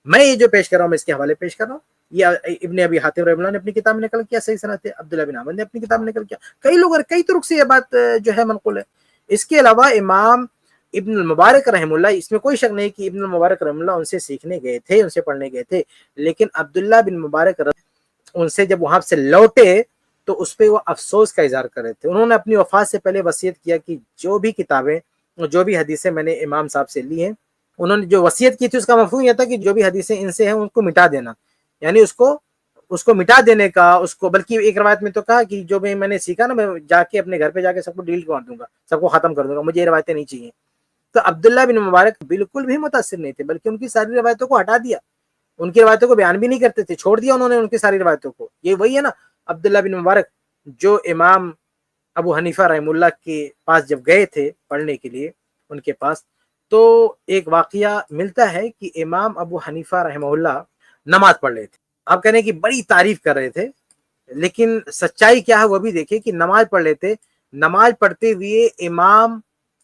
میں یہ جو پیش کر رہا ہوں میں اس کے حوالے پیش کر رہا ہوں، یہ ابن ابی حاتم رحمہ اللہ نے اپنی کتاب میں نقل کیا صحیح سند ہے، عبداللہ بن احمد نے اپنی کتاب میں نقل کیا، کئی لوگ کئی طرق سے یہ بات جو ہے منقول ہے۔ اس کے علاوہ امام ابن المبارک رحمہ اللہ، اس میں کوئی شک نہیں کہ ابن المبارک رحمہ اللہ ان سے سیکھنے گئے تھے، ان سے پڑھنے گئے تھے، لیکن عبداللہ بن مبارک ان سے جب وہاں سے لوٹے تو اس پہ وہ افسوس کا اظہار کر رہے تھے۔ انہوں نے اپنی وفات سے پہلے وصیت کیا کہ جو بھی کتابیں، جو بھی حدیثیں میں نے امام صاحب سے لی ہیں، انہوں نے جو وصیت کی تھی اس کا مفہوم یہ تھا کہ جو بھی حدیثیں ان سے ہیں ان کو مٹا دینا، یعنی اس کو مٹا دینے کا، اس کو، بلکہ ایک روایت میں تو کہا کہ جو بھی میں نے سیکھا نا، میں جا کے اپنے گھر پہ جا کے سب کو ڈیلیٹ کر دوں گا، سب کو ختم کر دوں گا، مجھے یہ روایتیں نہیں چاہیے۔ تو عبداللہ بن مبارک بالکل بھی متاثر نہیں تھے، بلکہ ان کی ساری روایتوں کو ہٹا دیا، ان کی روایتوں کو بیان بھی نہیں کرتے تھے، چھوڑ دیا انہوں نے ان کی ساری روایتوں کو۔ یہ وہی ہے نا عبداللہ بن مبارک جو امام ابو حنیفہ رحمہ اللہ کے پاس جب گئے تھے پڑھنے کے لیے ان کے پاس، تو ایک واقعہ ملتا ہے کہ امام ابو حنیفہ رحمہ اللہ نماز پڑھ رہے تھے، آپ کہنے کی بڑی تعریف کر رہے تھے، لیکن سچائی کیا ہے وہ بھی دیکھیں کہ نماز پڑھ رہے تھے، نماز پڑھتے ہوئے امام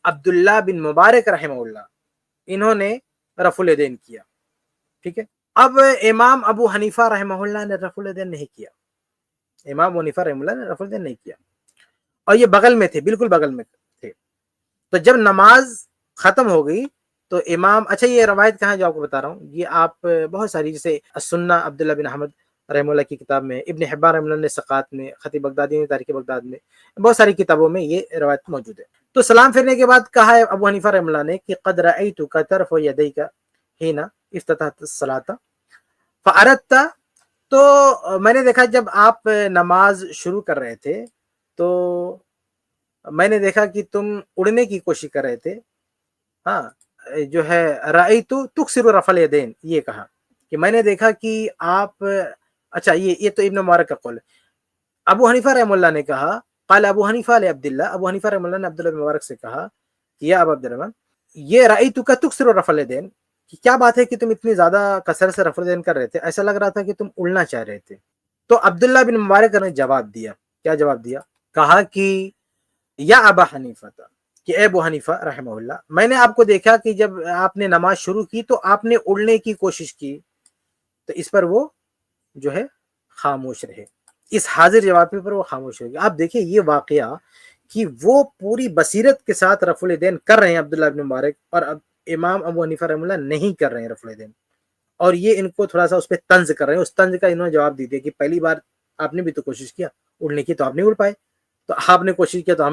عبداللہ بن مبارک رحمہ اللہ انہوں نے رفع الیدین کیا، ٹھیک ہے۔ اب امام ابو حنیفہ رحمہ اللہ نے رفع الیدین نہیں کیا، امام ابو حنیفہ رحمہ اللہ نے رفع الیدین نہیں کیا، اور یہ بغل میں تھے، بالکل بغل میں تھے۔ تو جب نماز ختم ہو گئی تو امام، اچھا یہ روایت کہاں جو آپ کو بتا رہا ہوں، یہ آپ بہت ساری، جیسے السنہ عبداللہ بن احمد رحمہ اللہ کی کتاب میں، ابن حبان رحمہ اللہ نے ثقات میں، خطیب بغدادی نے تاریخ بغداد میں، بہت ساری کتابوں میں یہ روایت موجود ہے۔ تو سلام پھرنے کے بعد کہا ہے ابو حنیفہ رحمہ اللہ نے کہ قد رأیتک ترفع یدیک حین افتتحت الصلاۃ فاردت، تو میں نے دیکھا جب آپ نماز شروع کر رہے تھے تو میں نے دیکھا کہ تم اڑنے کی کوشش کر رہے تھے، ہاں جو ہے رأیت تکثر رفع الیدین، یہ کہا کہ میں نے دیکھا کہ آپ، اچھا یہ تو ابن مبارک کا قول ہے۔ ابو حنیفہ رحمہ اللہ نے کہا، قال ابو حنیفہ عبداللہ، ابو حنیفہ رحمہ اللہ نے عبداللہ بن مبارک سے کہا کہ یا ابا عبد الرحمن، یہ رأیتک تکثر رفع الیدین، کہ کیا بات ہے کہ تم اتنی زیادہ کثرت سے رفع الیدین کر رہے تھے، ایسا لگ رہا تھا کہ تم اڑنا چاہ رہے تھے۔ تو عبداللہ بن مبارک نے جواب دیا، کیا جواب دیا؟ کہا کہ یا ابا حنیفہ، کہ اے ابو حنیفہ رحمہ اللہ، میں نے آپ کو دیکھا کہ جب آپ نے نماز شروع کی تو آپ نے اڑنے کی کوشش کی، تو اس پر وہ جو ہے خاموش رہے، اس حاضر جواب پر وہ خاموش رہے گا۔ آپ دیکھیں یہ واقعہ کہ وہ پوری بصیرت کے ساتھ رفع الیدین کر رہے ہیں عبداللہ بن مبارک، اور اب امام ابو حنیفہ رحمہ اللہ نہیں کر رہے ہیں رفع الیدین، اور یہ ان کو تھوڑا سا اس پہ طنز کر رہے ہیں۔ اس طنز کا انہوں نے جواب دی دیا کہ پہلی بار آپ نے بھی تو کوشش کیا اڑنے کی، تو آپ نہیں اڑ پائے، تو آپ نے کوشش کیا تو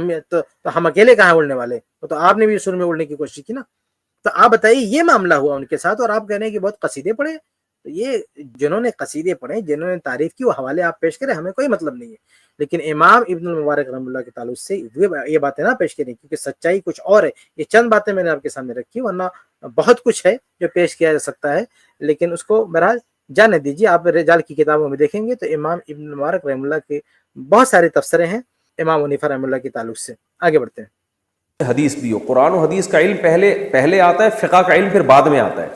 ہم اکیلے کہاں اڑنے والے، تو آپ نے بھی شروع میں اڑنے کی کوشش کی نا۔ تو آپ بتائیے یہ معاملہ ہوا ان کے ساتھ، اور آپ کہہ رہے ہیں کہ بہت قصیدے پڑھے۔ تو یہ جنہوں نے قصیدے پڑھے، جنہوں نے تعریف کی، وہ حوالے آپ پیش کریں، ہمیں کوئی مطلب نہیں ہے، لیکن امام ابن المبارک رحمہ اللہ کے تعلق سے یہ باتیں نہ پیش کریں، کیونکہ سچائی کچھ اور ہے۔ یہ چند باتیں میں نے آپ کے سامنے رکھی، ورنہ بہت کچھ ہے جو پیش کیا جا سکتا ہے، لیکن اس کو بہرحال جانے دیجیے۔ آپ رجال کی کتابوں میں دیکھیں گے تو امام ابن مبارک رحمہ اللہ کے بہت سارے تبصرے ہیں امام حنیفہ رحمہ اللہ کے تعلق سے۔ آگے بڑھتے ہیں۔ حدیث بھی ہو، قرآن و حدیث کا علم پہلے آتا ہے، فقہ کا علم پھر بعد میں آتا ہے،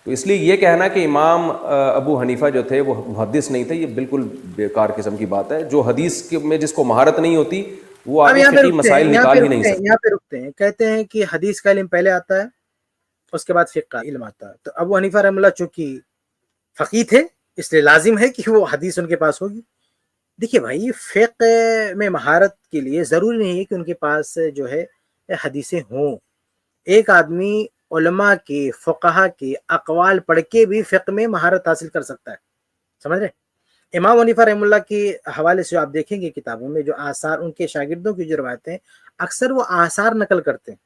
تو اس لیے یہ کہنا کہ امام ابو حنیفہ جو تھے وہ محدث نہیں تھے، یہ بالکل بیکار قسم کی بات ہے۔ جو حدیث میں جس کو مہارت نہیں ہوتی وہ اب آگے یہاں پہ فقہی رکتے ہیں، مسائل نکال ہی نہیں سکتے۔ یہاں پہ رکتے ہیں، کہتے ہیں کہ حدیث کا علم پہلے آتا ہے، اس کے بعد فقہ کا علم آتا ہے۔ تو ابو حنیفہ رحمہ اللہ چونکہ فقیہ تھے، اس لیے لازم ہے کہ وہ حدیث ان کے پاس ہوگی۔ دیکھیے بھائی، فقہ میں مہارت کے لیے ضروری نہیں ہے کہ ان کے پاس جو ہے حدیثیں ہوں۔ ایک آدمی علماء کے، فقہا کے اقوال پڑھ کے بھی فقہ میں مہارت حاصل کر سکتا ہے، سمجھ رہے؟ امام حنیفہ رحمہ اللہ کے حوالے سے آپ دیکھیں گے کتابوں میں جو آثار ان کے شاگردوں کی جو روایتیں ہیں، اکثر وہ آثار نقل کرتے ہیں،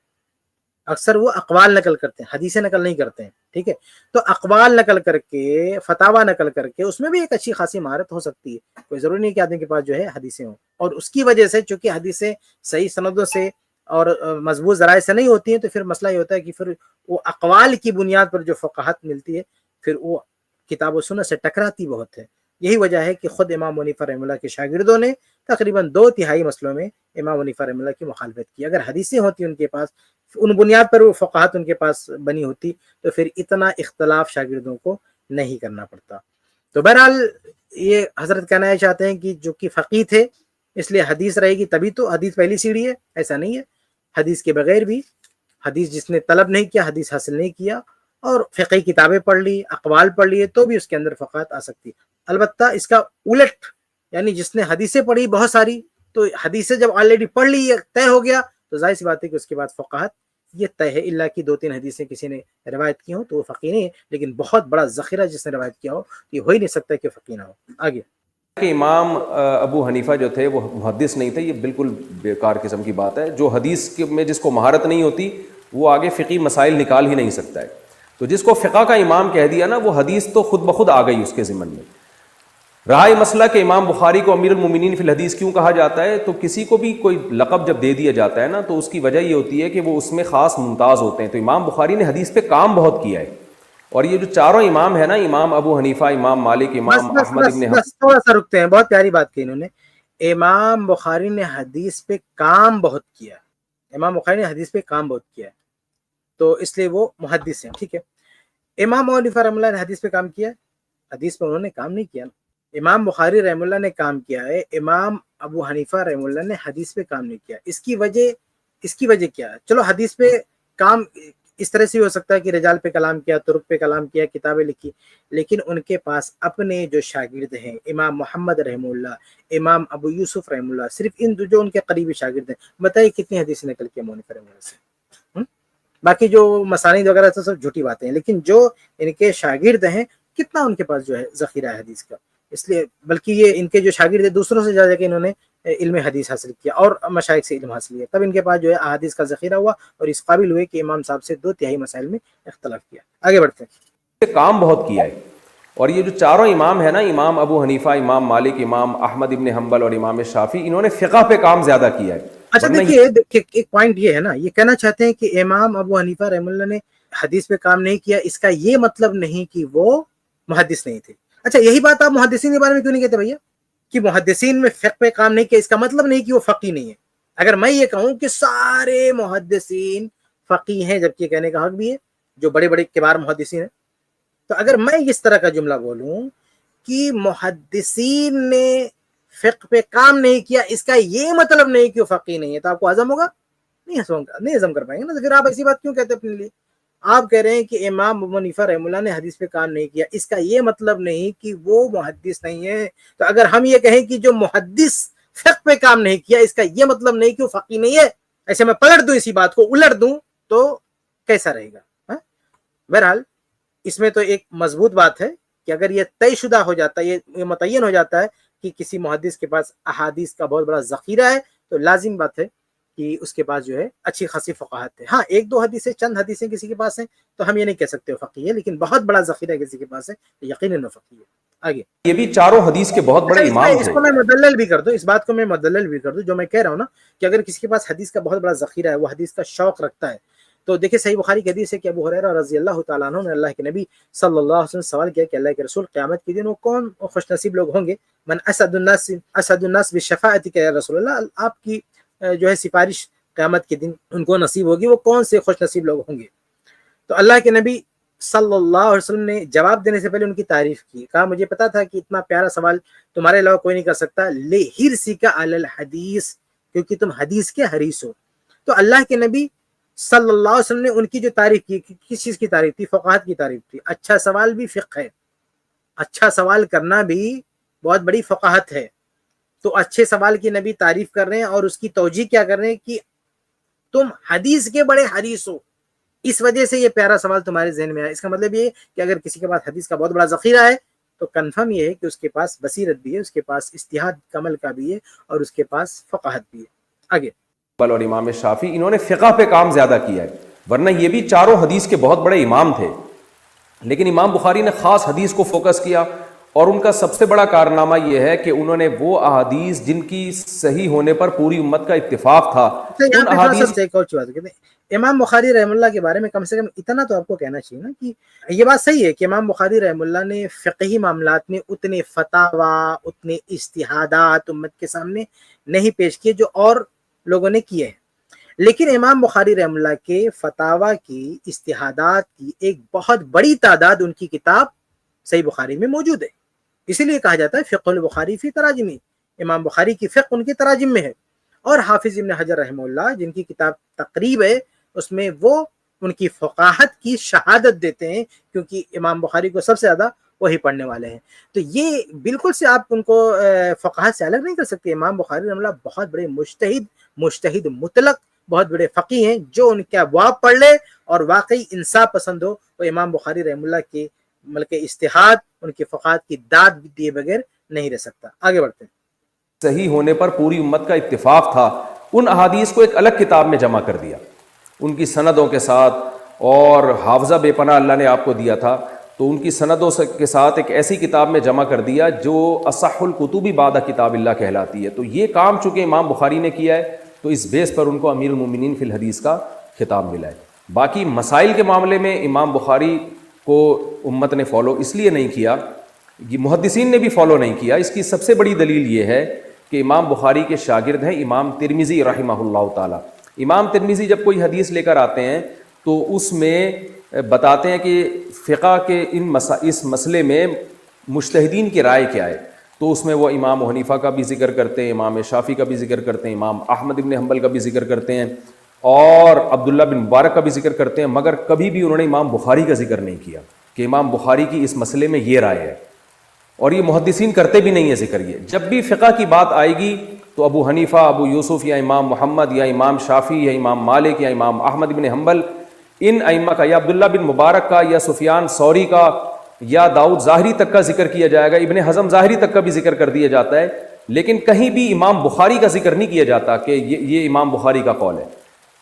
اکثر وہ اقوال نقل کرتے ہیں، حدیثیں نقل نہیں کرتے ہیں، ٹھیک ہے؟ تو اقوال نقل کر کے، فتاوی نقل کر کے، اس میں بھی ایک اچھی خاصی مہارت ہو سکتی ہے، کوئی ضروری نہیں کہ آدمی کے پاس جو ہے حدیثیں ہوں، اور اس کی وجہ سے چونکہ حدیثیں صحیح سندوں سے اور مضبوط ذرائع سے نہیں ہوتی ہیں، تو پھر مسئلہ یہ ہوتا ہے کہ پھر وہ اقوال کی بنیاد پر جو فقاہت ملتی ہے پھر وہ کتاب و سنت سے ٹکراتی بہت ہے۔ یہی وجہ ہے کہ خود امام حنیفہ رحمہ اللہ کے شاگردوں نے تقریباً 2/3 مسئلوں میں امام حنیفہ رحمہ اللہ کی مخالفت کی۔ اگر حدیثیں ہوتی ان کے پاس، ان بنیاد پر وہ فقاہت ان کے پاس بنی ہوتی، تو پھر اتنا اختلاف شاگردوں کو نہیں کرنا پڑتا۔ تو بہرحال یہ حضرت کہنا چاہتے ہیں کہ جو کہ فقیہ تھے، اس لیے حدیث رہے گی، تبھی تو حدیث پہلی سیڑھی ہے، ایسا نہیں ہے۔ حدیث کے بغیر بھی، حدیث جس نے طلب نہیں کیا، حدیث حاصل نہیں کیا، اور فقہی کتابیں پڑھ لی، اقوال پڑھ لیے تو بھی اس کے اندر فقاہت آ سکتی. البتہ اس کا الٹ، یعنی جس نے حدیثیں پڑھی بہت ساری، تو حدیثیں جب آلریڈی پڑھ لی، یہ طے ہو گیا، تو ظاہر سی بات ہے کہ اس کے بعد فقاہت یہ طے ہے. اللہ کی 2-3 حدیثیں کسی نے روایت کی ہوں تو وہ فقیہ نہیں ہے، لیکن بہت بڑا ذخیرہ جس نے روایت کیا ہو یہ ہو ہی نہیں سکتا کہ فقیہ نہ ہو. آگے کہ امام ابو حنیفہ جو تھے وہ محدث نہیں تھے، یہ بالکل بیکار قسم کی بات ہے. جو حدیث میں جس کو مہارت نہیں ہوتی وہ آگے فقہی مسائل نکال ہی نہیں سکتا ہے. تو جس کو فقہ کا امام کہہ دیا نا، وہ حدیث تو خود بخود آ گئی اس کے ضمن میں. رہا یہ مسئلہ کہ امام بخاری کو امیر المومنین فی الحدیث کیوں کہا جاتا ہے، تو کسی کو بھی کوئی لقب جب دے دیا جاتا ہے نا تو اس کی وجہ یہ ہوتی ہے کہ وہ اس میں خاص ممتاز ہوتے ہیں. تو امام بخاری نے حدیث پہ کام بہت کیا ہے. اور یہ جو چاروں امام ہیں نا، امام ابو حنیفہ، امام مالک، بس امام بس احمد بس ابن بس تھوڑا سا رکتے ہیں، بہت پیاری بات کی انہوں نے. امام بخاری نے حدیث پہ کام بہت کیا. امام بخاری نے حدیث پہ کام بہت کیا ہے تو اس لیے وہ محدث ہیں. ٹھیک ہے، امام ابو حنیفہ رحمہ اللہ نے حدیث پہ کام کیا، حدیث پہ انہوں نے کام نہیں کیا. امام بخاری رحمہ اللہ نے کام کیا ہے، امام ابو حنیفہ رحمہ اللہ نے حدیث پہ کام نہیں کیا. اس کی وجہ کیا ہے؟ چلو حدیث پہ کام اس طرح سے ہو سکتا ہے کہ رجال پہ کلام کیا، طرق پہ کلام کیا، کتابیں لکھی، لیکن ان کے پاس اپنے جو شاگرد ہیں، امام محمد رحمہ اللہ، امام ابو یوسف رحمہ اللہ، صرف ان جو ان کے قریبی شاگرد ہیں، بتائیے کتنی حدیث نکل کے مونف رحمہ اللہ سے. باقی جو مسانید وغیرہ تو سب جھوٹی باتیں ہیں، لیکن جو ان کے شاگرد ہیں کتنا ان کے پاس جو ہے ذخیرہ ہے حدیث کا. اس لیے بلکہ یہ ان کے جو شاگرد ہیں دوسروں سے جا کے انہوں نے علم حدیث حاصل کیا اور مشائخ سے علم حاصل کیا، تب ان کے پاس جو ہے احادیث کا ذخیرہ ہوا اور اس قابل ہوئے کہ امام صاحب سے 2 مسائل میں اختلاف کیا. آگے بڑھتے ہیں. کام بہت کیا ہے. اور یہ جو چاروں امام ہیں نا، امام ابو حنیفہ، امام مالک، امام احمد ابن حنبل اور امام شافعی، انہوں نے فقہ پہ کام زیادہ کیا ہے. اچھا دیکھیے ایک پوائنٹ یہ ہے نا، یہ کہنا چاہتے ہیں کہ امام ابو حنیفہ رحمہ اللہ نے حدیث پہ کام نہیں کیا، اس کا یہ مطلب نہیں کہ وہ محدث نہیں تھے. اچھا یہی بات آپ محدثین کے بارے میں کیوں نہیں کہتے بھیا کہ محدثین میں فقہ پہ کام نہیں کیا، اس کا مطلب نہیں کہ وہ فقی نہیں ہے. اگر میں یہ کہوں کہ سارے محدثین فقی ہیں، جبکہ کہنے کا حق بھی ہے جو بڑے بڑے کبار محدثین ہیں، تو اگر میں اس طرح کا جملہ بولوں کہ محدثین نے فقہ پہ کام نہیں کیا، اس کا یہ مطلب نہیں کہ وہ فقی نہیں ہے، تو آپ کو ہضم ہوگا؟ نہیں ہضم کر پائیں گے نا. تو پھر آپ ایسی بات کیوں کہتے ہیں اپنے لیے؟ آپ کہہ رہے ہیں کہ امام ابو حنیفہ رحمہ اللہ نے حدیث پہ کام نہیں کیا، اس کا یہ مطلب نہیں کہ وہ محدث نہیں ہے. تو اگر ہم یہ کہیں کہ جو محدث فقہ پہ کام نہیں کیا، اس کا یہ مطلب نہیں کہ وہ فقی نہیں ہے، ایسے میں پلٹ دوں اسی بات کو، الٹ دوں، تو کیسا رہے گا؟ بہرحال اس میں تو ایک مضبوط بات ہے کہ اگر یہ طے شدہ ہو جاتا ہے، یہ متعین ہو جاتا ہے کہ کسی محدث کے پاس احادیث کا بہت بڑا ذخیرہ ہے، تو لازم بات ہے کہ اس کے پاس جو ہے اچھی خاصی فقاہت ہے. ہاں 1-2 حدیثیں، چند حدیثیں کسی کے پاس ہیں تو ہم یہ نہیں کہہ سکتے وہ فقی ہے، لیکن بہت بڑا ذخیرہ کسی کے پاس ہے تو یقیناً وہ فقی ہے. آگے یہ بھی چاروں حدیث کے بہت بڑے امام اس تھے. کو میں مدلل بھی کر دوں، اس بات کو میں مدلل بھی کر دوں، جو میں کہہ رہا ہوں نا کہ اگر کسی کے پاس حدیث کا بہت بڑا ذخیرہ ہے، وہ حدیث کا شوق رکھتا ہے، تو دیکھیں صحیح بخاری کی حدیث ہے کہ ابو ہریرہ رضی اللہ تعالیٰ عنہ نے اللہ کے نبی صلی اللہ علیہ وسلم سوال کیا کہ اللہ کے رسول قیامت کے دن وہ کون خوش نصیب لوگ ہوں گے؟ من اسعد الناس بشفاعتک یا رسول اللہ، آپ کی جو ہے سفارش قیامت کے دن ان کو نصیب ہوگی، وہ کون سے خوش نصیب لوگ ہوں گے؟ تو اللہ کے نبی صلی اللہ علیہ وسلم نے جواب دینے سے پہلے ان کی تعریف کی، کہا مجھے پتا تھا کہ اتنا پیارا سوال تمہارے علاوہ کوئی نہیں کر سکتا، لِحِرْصِکَ عَلَى الْحَدِيثِ، کیونکہ تم حدیث کے حریص ہو. تو اللہ کے نبی صلی اللہ علیہ وسلم نے ان کی جو تعریف کی، کس چیز کی تعریف تھی؟ فقاہت کی تعریف تھی. اچھا سوال بھی فقہ ہے، اچھا سوال کرنا بھی بہت بڑی فقاہت ہے. تو اچھے سوال کی نبی تعریف کر رہے ہیں اور اس کی توجیہ کیا کر رہے ہیں کہ تم حدیث کے بڑے حریص ہو، اس وجہ سے یہ پیارا سوال تمہارے ذہن میں آیا. اس کا مطلب یہ کہ اگر کسی کے پاس حدیث کا بہت بڑا ذخیرہ ہے تو کنفرم یہ ہے کہ اس کے پاس بصیرت بھی ہے، اس کے پاس اجتہاد کمل کا بھی ہے اور اس کے پاس فقاہت بھی ہے. آگے اور امام شافعی، انہوں نے فقہ پہ کام زیادہ کیا ہے، ورنہ یہ بھی چاروں حدیث کے بہت بڑے امام تھے. لیکن امام بخاری نے خاص حدیث کو فوکس کیا، اور ان کا سب سے بڑا کارنامہ یہ ہے کہ انہوں نے وہ احادیث جن کی صحیح ہونے پر پوری امت کا اتفاق تھا، ان احادیث. ایک اور بات کہتے ہیں امام بخاری رحم اللہ کے بارے میں کم سے کم اتنا تو آپ کو کہنا چاہیے نا کہ یہ بات صحیح ہے کہ امام بخاری رحم اللہ نے فقہی معاملات میں اتنے فتاوا، اتنے اجتہادات امت کے سامنے نہیں پیش کیے جو اور لوگوں نے کیے ہیں. لیکن امام بخاری رحم اللہ کے فتاوا کی، اجتہادات کی ایک بہت بڑی تعداد ان کی کتاب صحیح بخاری میں موجود ہے. اسی لیے کہا جاتا ہے فقہ البخاری فی تراجمی، امام بخاری کی فقہ ان کی تراجم میں ہے. اور حافظ ابن حجر رحمہ اللہ جن کی کتاب تقریب ہے، اس میں وہ ان کی فقاہت کی شہادت دیتے ہیں، کیونکہ امام بخاری کو سب سے زیادہ وہی پڑھنے والے ہیں۔ تو یہ بالکل سے آپ ان کو فقاہت سے الگ نہیں کر سکتے۔ امام بخاری رحمہ اللہ بہت بڑے مجتہد مطلق، بہت بڑے فقیہ ہیں، جو ان کے ابواب پڑھ لے اور واقعی انصاف پسند ہو، وہ امام بخاری رحمہ اللہ کے ملک اجتہاد، ان کی فقاہت کی داد دیے بغیر نہیں رہ سکتا۔ آگے بڑھتے ہیں۔ صحیح ہونے پر پوری امت کا اتفاق تھا، ان احادیث کو ایک الگ کتاب میں جمع کر دیا ان کی سندوں کے ساتھ، اور حافظہ بے پناہ اللہ نے آپ کو دیا تھا، تو ان کی سندوں کے ساتھ ایک ایسی کتاب میں جمع کر دیا جو اصح الکتب بعد کتاب اللہ کہلاتی ہے۔ تو یہ کام چونکہ امام بخاری نے کیا ہے، تو اس بیس پر ان کو امیر المومنین فی الحدیث کا خطاب ملا ہے۔ باقی مسائل کے معاملے میں امام بخاری کو امت نے فالو اس لیے نہیں کیا، یہ محدثین نے بھی فالو نہیں کیا۔ اس کی سب سے بڑی دلیل یہ ہے کہ امام بخاری کے شاگرد ہیں امام ترمذی رحمہ اللہ تعالی۔ امام ترمذی جب کوئی حدیث لے کر آتے ہیں تو اس میں بتاتے ہیں کہ فقہ کے اس مسئلے میں مجتہدین کی رائے کیا ہے، تو اس میں وہ امام حنیفہ کا بھی ذکر کرتے ہیں، امام شافعی کا بھی ذکر کرتے ہیں، امام احمد بن حنبل کا بھی ذکر کرتے ہیں، اور عبداللہ بن مبارک کا بھی ذکر کرتے ہیں، مگر کبھی بھی انہوں نے امام بخاری کا ذکر نہیں کیا کہ امام بخاری کی اس مسئلے میں یہ رائے ہے، اور یہ محدثین کرتے بھی نہیں ہیں ذکر۔ یہ جب بھی فقہ کی بات آئے گی تو ابو حنیفہ، ابو یوسف، یا امام محمد، یا امام شافعی، یا امام مالک، یا امام احمد بن حنبل، ان ائمہ کا، یا عبداللہ بن مبارک کا، یا سفیان ثوری کا، یا داؤد ظاہری تک کا ذکر کیا جائے گا، ابن حزم ظاہری تک کا بھی ذکر کر دیا جاتا ہے، لیکن کہیں بھی امام بخاری کا ذکر نہیں کیا جاتا کہ یہ امام بخاری کا قول ہے۔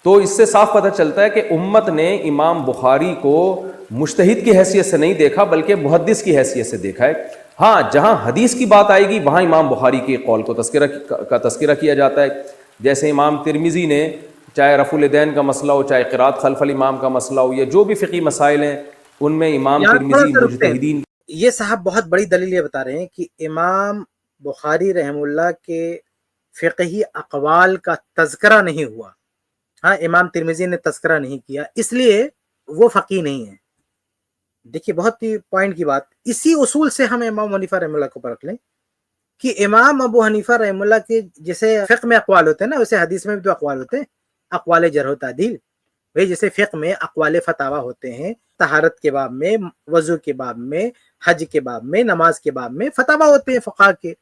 تو اس سے صاف پتہ چلتا ہے کہ امت نے امام بخاری کو مجتہد کی حیثیت سے نہیں دیکھا بلکہ محدث کی حیثیت سے دیکھا ہے۔ ہاں، جہاں حدیث کی بات آئے گی وہاں امام بخاری کے قول کو تذکرہ کیا جاتا ہے، جیسے امام ترمذی نے چاہے رفع الیدین کا مسئلہ ہو، چاہے قرات خلف الامام کا مسئلہ ہو، یا جو بھی فقہی مسائل ہیں ان میں امام یہاں تھوڑا ترمذی سا رکتے ہیں۔ مجتہدین۔ یہ صاحب بہت بڑی دلیل یہ بتا رہے ہیں کہ امام بخاری رحم اللہ کے فقہی اقوال کا تذکرہ نہیں ہوا، ہاں امام ترمذی نے تذکرہ نہیں کیا، اس لیے وہ فقیہ نہیں ہے۔ دیکھیے بہت ہی پوائنٹ کی بات، اسی اصول سے ہم امام حنیفہ رحم اللہ کو پرکھ لیں کہ امام ابو حنیفہ رحم اللہ کے جیسے فقہ میں اقوال ہوتے ہیں نا، ویسے حدیث میں بھی تو اقوال ہوتے ہیں، اقوال جرح و تعدیل۔ وہی جیسے فقہ میں اقوال فتاوی ہوتے ہیں، طہارت کے باب میں، وضو کے باب میں، حج کے باب میں، نماز کے باب میں فتاوی ہوتے ہیں فقہا کے،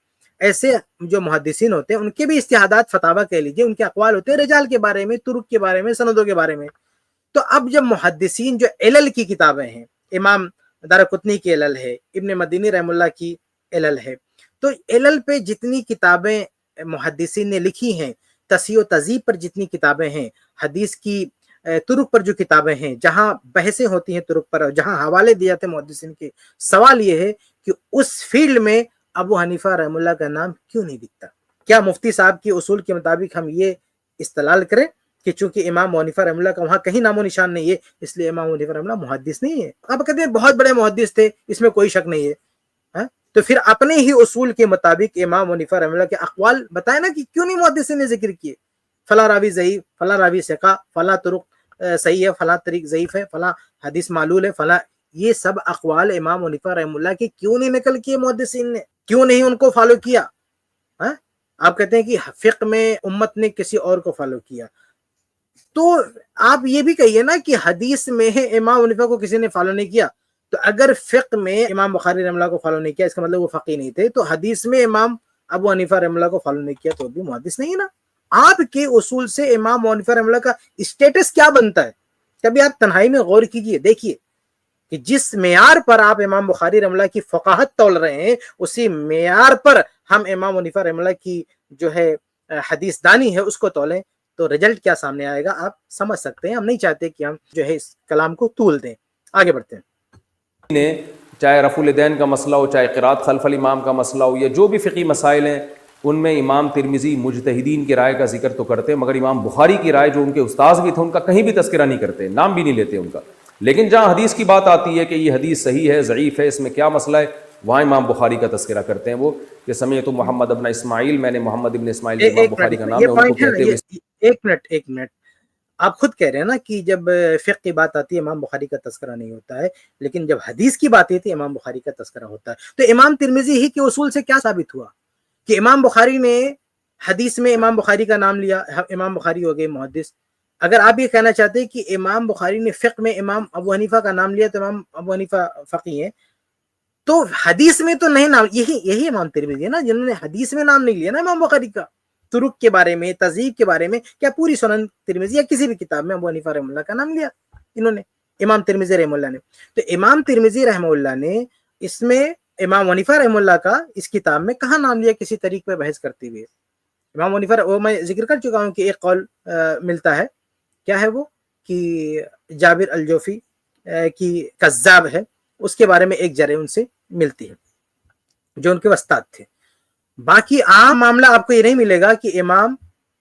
ایسے جو محدثین ہوتے ہیں ان کے بھی اجتہادات فتاوی کہہ لیجیے، ان کے اقوال ہوتے ہیں رجال کے بارے میں، طرق کے بارے میں، سندوں کے بارے میں۔ تو اب جب محدثین جو علل کی کتابیں ہیں، امام دارقطنی کی علل ہے، ابن مدینی رحم اللہ کی علل ہے، تو علل پہ جتنی کتابیں محدثین نے لکھی ہیں، تصحیح و تذیب پر جتنی کتابیں ہیں، حدیث کی طرق پر جو کتابیں ہیں، جہاں بحثیں ہوتی ہیں طرق پر اور جہاں حوالے دیے جاتے ہیں محدثین کے، سوال یہ ہے کہ اس فیلڈ میں ابو حنیفہ رحم اللہ کا نام کیوں نہیں دکھتا؟ کیا مفتی صاحب کی اصول کے مطابق ہم یہ استدلال کریں کہ چونکہ امام حنیفہ رحم اللہ کا وہاں کہیں نام و نشان نہیں ہے اس لیے امام حنیفہ رحم اللہ محدث نہیں ہے؟ آپ کہتے ہیں بہت بڑے محدث تھے، اس میں کوئی شک نہیں ہے، تو پھر اپنے ہی اصول کے مطابق امام حنیفہ رحم اللہ کے اقوال بتائیں نا کہ کیوں نہیں محدثین نے ذکر کیے؟ فلاں راوی ضعیف، فلاں راوی ثقہ، فلاں طرق صحیح ہے، فلاں طریق ضعیف ہے، فلاں حدیث معلول ہے، فلاں، یہ سب اقوال امام حنیفہ رحم اللہ کے کیوں نہیں نقل کیے محدثین نے؟ کیوں نہیں ان کو فالو کیا؟ آپ کہتے ہیں کہ فقہ میں امت نے کسی اور کو فالو کیا، تو آپ یہ بھی کہیے نا کہ حدیث میں امام حنیفہ کو کسی نے فالو نہیں کیا، تو اگر فقہ میں امام بخاری رحم اللہ کو فالو نہیں کیا اس کا مطلب وہ فقیہ نہیں تھے، تو حدیث میں امام ابو حنیفہ رحم اللہ کو فالو نہیں کیا تو بھی محدث نہیں نا؟ آپ کے اصول سے امام حنیفہ رحم اللہ کا اسٹیٹس کیا بنتا ہے؟ کبھی آپ تنہائی میں غور کیجئے، دیکھیے کہ جس معیار پر آپ امام بخاری رحم اللہ کی فقاہت تول رہے ہیں اسی معیار پر ہم امام حنیفہ رحم اللہ کی جو ہے حدیث دانی ہے اس کو تولیں، تو رزلٹ کیا سامنے آئے گا آپ سمجھ سکتے ہیں۔ ہم نہیں چاہتے کہ ہم جو ہے اس کلام کو طول دیں، آگے بڑھتے ہیں۔ نے چاہے رفع الیدین کا مسئلہ ہو، چاہے قرات خلف الامام کا مسئلہ ہو، یا جو بھی فقہی مسائل ہیں ان میں امام ترمذی مجتہدین کی رائے کا ذکر تو کرتے ہیں، مگر امام بخاری کی رائے جو ان کے استاذ بھی تھے ان کا کہیں بھی تذکرہ نہیں کرتے، نام بھی نہیں لیتے ان کا۔ لیکن جہاں حدیث کی بات آتی ہے کہ یہ حدیث صحیح ہے، ضعیف ہے، اس میں کیا مسئلہ ہے، وہاں امام بخاری کا تذکرہ کرتے ہیں وہ کہ سمیعت محمد ابن اسماعیل، میں نے محمد ابن اسماعیل جو امام بخاری کا نام ہے ان کو کہتے ہوئے۔ ایک منٹ، آپ خود کہہ رہے ہیں نا کہ جب فقہ کی بات آتی ہے امام بخاری کا تذکرہ نہیں ہوتا ہے، لیکن جب حدیث کی بات آتی ہے امام بخاری کا تذکرہ ہوتا ہے، تو امام ترمذی ہی کے اصول سے کیا ثابت ہوا کہ امام بخاری نے حدیث میں امام بخاری کا نام لیا، امام بخاری ہو گئے محدث، اگر آپ یہ کہنا چاہتے ہیں کہ امام بخاری نے فقہ میں امام ابو حنیفہ کا نام لیا تو امام ابو حنیفہ فقی ہیں، تو حدیث میں تو نہیں نام، یہی امام ترمذی ہے نا جنہوں نے حدیث میں نام نہیں لیا نا امام بخاری کا، طرق کے بارے میں، تہذیب کے بارے میں، کیا پوری سنن ترمذی یا کسی بھی کتاب میں ابو حنیفہ رحمہ اللہ کا نام لیا انہوں نے، امام ترمذی رحمہ اللہ نے؟ تو امام ترمذی رحمہ اللہ نے اس میں امام حنیفہ رحمہ اللہ کا اس کتاب میں کہاں نام لیا کسی طریق پہ بحث کرتے ہوئے؟ امام حنیفہ وہ میں ذکر کر چکا ہوں کہ ایک قول ملتا ہے، کیا ہے وہ، کہ جابر الجوفی کی کذاب ہے، اس کے بارے میں ایک جرح ان سے ملتی ہے جو ان کے استاد تھے۔ باقی عام معاملہ آپ کو یہ نہیں ملے گا کہ امام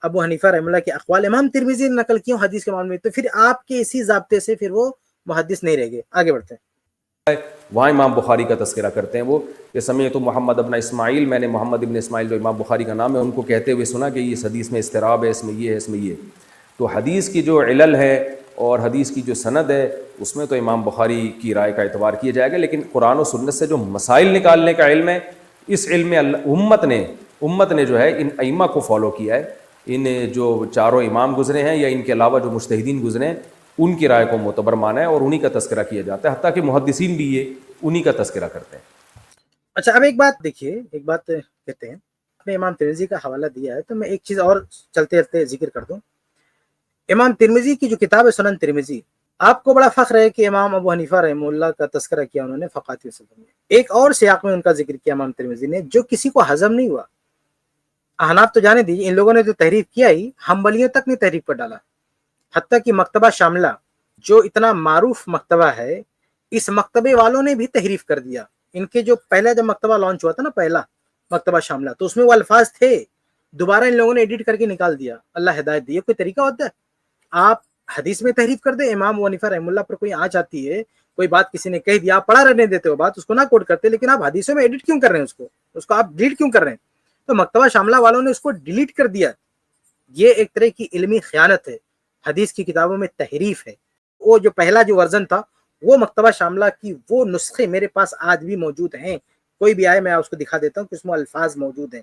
ابو حنیفہ رحمہ اللہ کے اقوال امام ترمذی نے نقل کیوں حدیث کے معاملے میں، تو پھر آپ کے اسی ضابطے سے پھر وہ محدث نہیں رہ گئے۔ آگے بڑھتے ہیں۔ وہاں امام بخاری کا تذکرہ کرتے ہیں وہ کہ سمیعت محمد ابن اسماعیل، میں نے محمد ابن اسماعیل جو امام بخاری کا نام ہے ان کو کہتے ہوئے سنا کہ اس حدیث میں اضطراب ہے، اس میں یہ ہے، اس میں یہ۔ تو حدیث کی جو علل ہے اور حدیث کی جو سند ہے اس میں تو امام بخاری کی رائے کا اعتبار کیا جائے گا، لیکن قرآن و سنت سے جو مسائل نکالنے کا علم ہے، اس علم میں امت نے جو ہے ان ائمہ کو فالو کیا ہے، ان جو چاروں امام گزرے ہیں یا ان کے علاوہ جو مجتہدین گزرے ہیں ان کی رائے کو معتبر مانا ہے اور انہی کا تذکرہ کیا جاتا ہے، حتیٰ کہ محدثین بھی یہ انہی کا تذکرہ کرتے ہیں۔ اچھا اب ایک بات دیکھیے، ایک بات کہتے ہیں، آپ نے امام ترمذی کا حوالہ دیا ہے تو میں ایک چیز اور چلتے چلتے ذکر کر دوں۔ امام ترمذی کی جو کتاب ہے سنن ترمذی، آپ کو بڑا فخر ہے کہ امام ابو حنیفہ رحمہ اللہ کا تذکرہ کیا انہوں نے فقاتی وسلم میں، ایک اور سیاق میں ان کا ذکر کیا امام ترمذی نے جو کسی کو ہضم نہیں ہوا۔ احناف تو جانے دیجیے، ان لوگوں نے تو تحریف کیا ہی، حنبلیوں تک نے تحریف پر ڈالا، حتیٰ کہ مکتبہ شاملہ جو اتنا معروف مکتبہ ہے، اس مکتبے والوں نے بھی تحریف کر دیا۔ ان کے جو پہلا جب مکتبہ لانچ ہوا تھا نا، پہلا مکتبہ شاملہ، تو اس میں وہ الفاظ تھے، دوبارہ ان لوگوں نے ایڈٹ کر کے نکال دیا۔ اللہ ہدایت دی، کوئی طریقہ ہوتا ہے؟ آپ حدیث میں تحریف کر دیں، امام ابو حنیفہ رحمہ اللہ پر کوئی آ جاتی ہے، کوئی بات کسی نے کہہ دیا، آپ پڑھا رہنے دیتے ہو بات، اس کو نہ کوٹ کرتے، لیکن آپ حدیثوں میں ایڈٹ کیوں کر رہے ہیں، اس کو آپ ڈیلیٹ کیوں کر رہے ہیں؟ تو مکتبہ شاملہ والوں نے اس کو ڈیلیٹ کر دیا۔ یہ ایک طرح کی علمی خیانت ہے، حدیث کی کتابوں میں تحریف ہے۔ وہ جو پہلا جو ورژن تھا، وہ مکتبہ شاملہ کی وہ نسخے میرے پاس آج بھی موجود ہیں، کوئی بھی آئے میں اس کو دکھا دیتا ہوں کہ اس میں الفاظ موجود ہیں۔